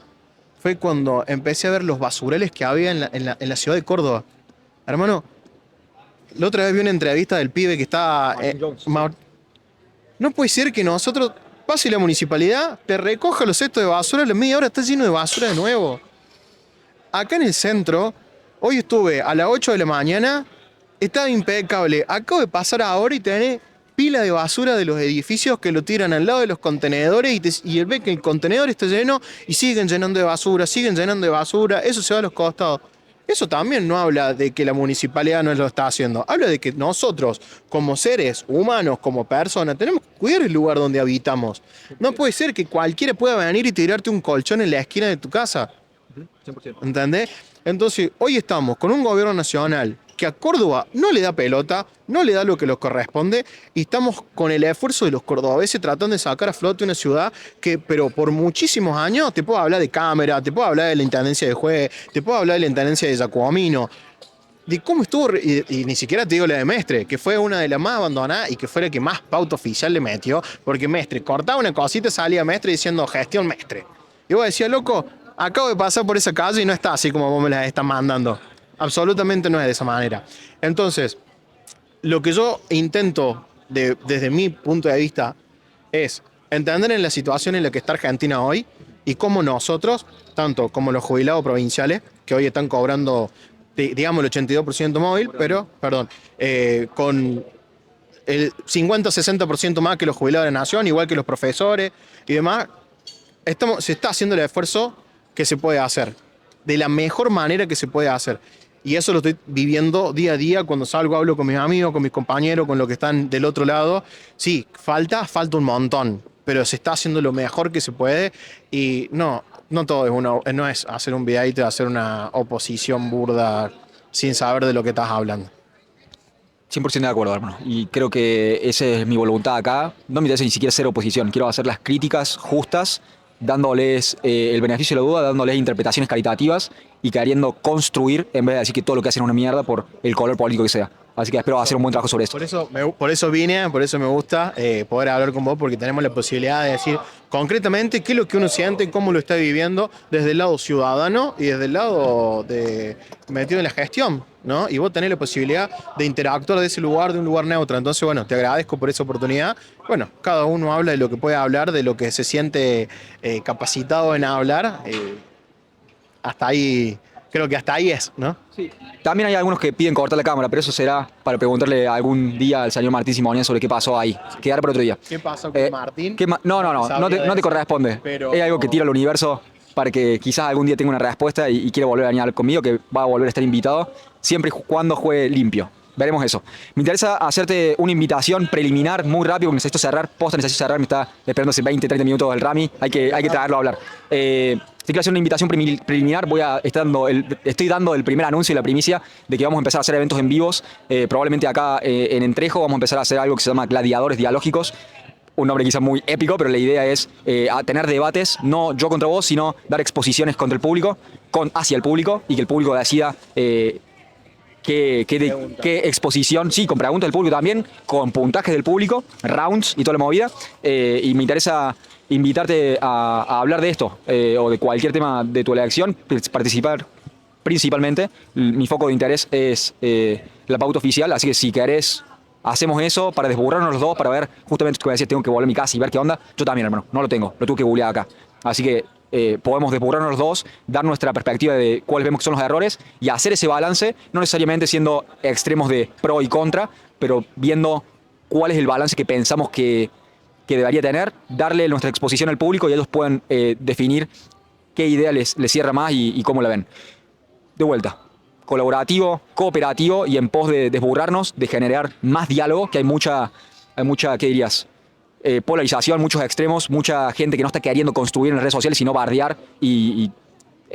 fue cuando empecé a ver los basureles que había en la ciudad de Córdoba. Hermano, la otra vez vi una entrevista del pibe que estaba... no puede ser que nosotros, pase la municipalidad, te recoja los cestos de basura, a la media hora está lleno de basura de nuevo. Acá en el centro, hoy estuve a las 8 de la mañana, estaba impecable. Acabo de pasar ahora y tenés pila de basura de los edificios que lo tiran al lado de los contenedores y ve que el contenedor está lleno y siguen llenando de basura, siguen llenando de basura, eso se va a los costados. Eso también no habla de que la municipalidad no lo está haciendo, habla de que nosotros, como seres humanos, como personas, tenemos que cuidar el lugar donde habitamos. No puede ser que cualquiera pueda venir y tirarte un colchón en la esquina de tu casa. 100%. ¿Entendés? Entonces, hoy estamos con un gobierno nacional que a Córdoba no le da pelota, no le da lo que le corresponde, y estamos con el esfuerzo de los cordobeses tratando de sacar a flote una ciudad que, pero por muchísimos años, te puedo hablar de Cámara, te puedo hablar de la Intendencia de Juez, te puedo hablar de la Intendencia de Giacomino, de cómo estuvo, y ni siquiera te digo la de Mestre, que fue una de las más abandonadas y que fue la que más pauta oficial le metió, porque Mestre cortaba una cosita, salía Mestre diciendo gestión Mestre. Y vos decías, loco, acabo de pasar por esa calle y no está así como vos me la estás mandando. Absolutamente no es de esa manera. Entonces, lo que yo intento, desde mi punto de vista, es entender en la situación en la que está Argentina hoy y cómo nosotros, tanto como los jubilados provinciales, que hoy están cobrando, digamos, el 82% móvil, pero, perdón, con el 50-60% más que los jubilados de la nación, igual que los profesores y demás, se está haciendo el esfuerzo que se puede hacer, de la mejor manera que se puede hacer. Y eso lo estoy viviendo día a día cuando salgo, hablo con mis amigos, con mis compañeros, con los que están del otro lado. Sí, falta un montón, pero se está haciendo lo mejor que se puede y no todo es no es hacer un videíto, hacer una oposición burda sin saber de lo que estás hablando. 100% de acuerdo, hermano. Y creo que esa es mi voluntad acá. No me interesa ni siquiera ser oposición. Quiero hacer las críticas justas, dándoles el beneficio de la duda, dándoles interpretaciones caritativas y queriendo construir en vez de decir que todo lo que hacen es una mierda por el color político que sea. Así que espero hacer un buen trabajo sobre eso. Por eso vine, por eso me gusta poder hablar con vos, porque tenemos la posibilidad de decir concretamente qué es lo que uno siente, cómo lo está viviendo desde el lado ciudadano y desde el lado metido en la gestión, ¿no? Y vos tenés la posibilidad de interactuar de ese lugar, de un lugar neutro. Entonces, bueno, te agradezco por esa oportunidad. Bueno, cada uno habla de lo que puede hablar, de lo que se siente capacitado en hablar. Hasta ahí, creo que hasta ahí es, ¿no? Sí. También hay algunos que piden cortar la cámara, pero eso será para preguntarle algún día al señor Martín Simonian sobre qué pasó ahí. Quedar para otro día. ¿Qué pasó con Martín? No te corresponde. Pero... Es algo que tira al universo para que quizás algún día tenga una respuesta y quiera volver a venir conmigo, que va a volver a estar invitado, siempre y cuando juegue limpio. Veremos eso. Me interesa hacerte una invitación preliminar muy rápido, porque necesito cerrar, necesito cerrar, me está esperando hace 20, 30 minutos el Rami, hay que traerlo a hablar. Si quiero hacer una invitación preliminar, estoy dando el primer anuncio y la primicia de que vamos a empezar a hacer eventos en vivos, probablemente acá en Entrejo vamos a empezar a hacer algo que se llama Gladiadores Dialógicos, un nombre quizá muy épico, pero la idea es tener debates, no yo contra vos, sino dar exposiciones contra el público, hacia el público, y que el público decida qué exposición, sí, con preguntas del público también, con puntajes del público, rounds y toda la movida, y me interesa invitarte a hablar de esto, o de cualquier tema de tu elección, participar principalmente. Mi foco de interés es la pauta oficial, así que si querés, hacemos eso para desburrarnos los dos, para ver, justamente tú decías, tengo que volver a mi casa y ver qué onda. Yo también, hermano, no lo tengo, lo tuve que googlear acá. Así que podemos desburrarnos los dos, dar nuestra perspectiva de cuáles vemos que son los errores y hacer ese balance, no necesariamente siendo extremos de pro y contra, pero viendo cuál es el balance que pensamos que debería tener, darle nuestra exposición al público y ellos pueden definir qué idea les cierra más y cómo la ven. De vuelta, colaborativo, cooperativo y en pos de desburrarnos, de generar más diálogo, que hay mucha, ¿qué dirías? polarización, muchos extremos, mucha gente que no está queriendo construir en las redes sociales, sino bardear y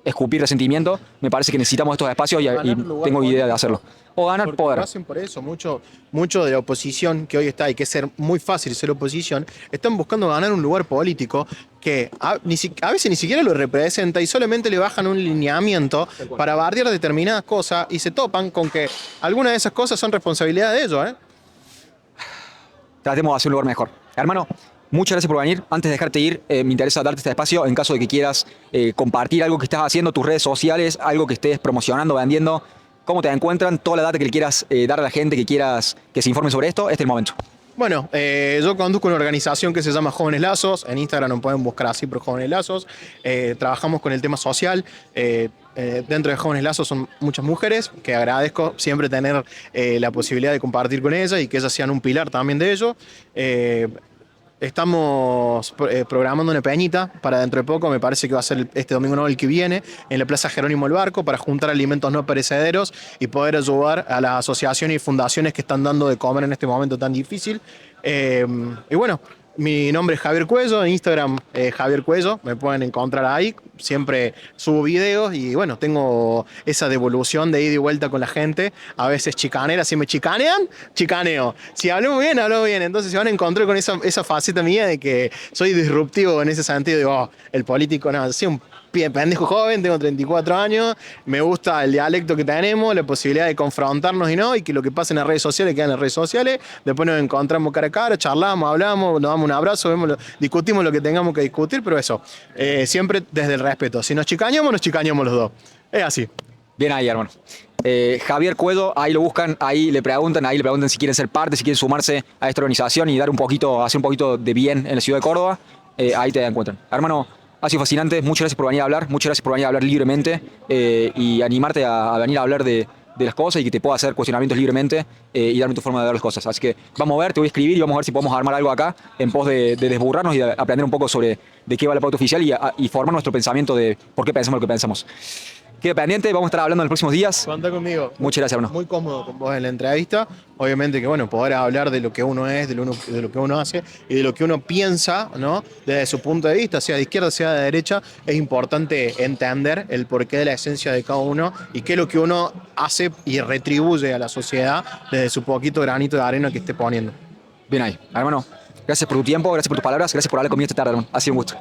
escupir resentimiento. Me parece que necesitamos estos espacios y tengo idea de hacerlo. O ganar Porque poder. lo hacen por eso, mucho de la oposición que hoy está, y que es ser muy fácil ser oposición, están buscando ganar un lugar político que a veces ni siquiera lo representa y solamente le bajan un lineamiento para bardear determinadas cosas y se topan con que algunas de esas cosas son responsabilidad de ellos, ¿eh? Tratemos de hacer un lugar mejor. Hermano, muchas gracias por venir. Antes de dejarte ir, me interesa darte este espacio en caso de que quieras compartir algo que estás haciendo, tus redes sociales, algo que estés promocionando, vendiendo. ¿Cómo te encuentran? Toda la data que le quieras dar a la gente, que quieras que se informe sobre esto, este es el momento. Bueno, yo conduzco una organización que se llama Jóvenes Lazos. En Instagram nos pueden buscar así por Jóvenes Lazos. Trabajamos con el tema social. Dentro de Jóvenes Lazos son muchas mujeres, que agradezco siempre tener la posibilidad de compartir con ellas y que ellas sean un pilar también de ello. Estamos programando una peñita para dentro de poco, me parece que va a ser este domingo, no el que viene, en la Plaza Jerónimo el Barco, para juntar alimentos no perecederos y poder ayudar a las asociaciones y fundaciones que están dando de comer en este momento tan difícil. Y bueno, mi nombre es Javier Cuello, en Instagram Javier Cuello, me pueden encontrar ahí, siempre subo videos y bueno, tengo esa devolución de ida y vuelta con la gente, a veces chicanera, si me chicanean, chicaneo, si hablo bien, entonces se van a encontrar con esa faceta mía de que soy disruptivo en ese sentido, de el político, no, soy un pendejo joven, tengo 34 años, me gusta el dialecto que tenemos, la posibilidad de confrontarnos y que lo que pasa en las redes sociales queda en las redes sociales, después nos encontramos cara a cara, charlamos, hablamos, nos damos un abrazo, discutimos lo que tengamos que discutir, pero eso, siempre desde el respeto. Si nos chicañamos los dos. Es así. Bien ahí, hermano. Javier Cuello, ahí lo buscan, ahí le preguntan si quieren ser parte, si quieren sumarse a esta organización y hacer un poquito de bien en la ciudad de Córdoba, ahí te encuentran. Hermano, ha sido fascinante, muchas gracias por venir a hablar, muchas gracias por venir a hablar libremente y animarte a venir a hablar de las cosas y que te pueda hacer cuestionamientos libremente y darme tu forma de ver las cosas. Así que vamos a ver, te voy a escribir y vamos a ver si podemos armar algo acá en pos de desburrarnos y de aprender un poco sobre de qué va la pauta oficial y formar nuestro pensamiento de por qué pensamos lo que pensamos. Queda pendiente, vamos a estar hablando en los próximos días. Cuenta conmigo. Muchas gracias, hermano. Muy cómodo con vos en la entrevista. Obviamente que, bueno, poder hablar de lo que uno es, de lo que uno hace y de lo que uno piensa, ¿no? Desde su punto de vista, sea de izquierda, sea de derecha, es importante entender el porqué de la esencia de cada uno y qué es lo que uno hace y retribuye a la sociedad desde su poquito granito de arena que esté poniendo. Bien ahí, hermano. Gracias por tu tiempo, gracias por tus palabras, gracias por hablar conmigo esta tarde, hermano. Ha sido un gusto.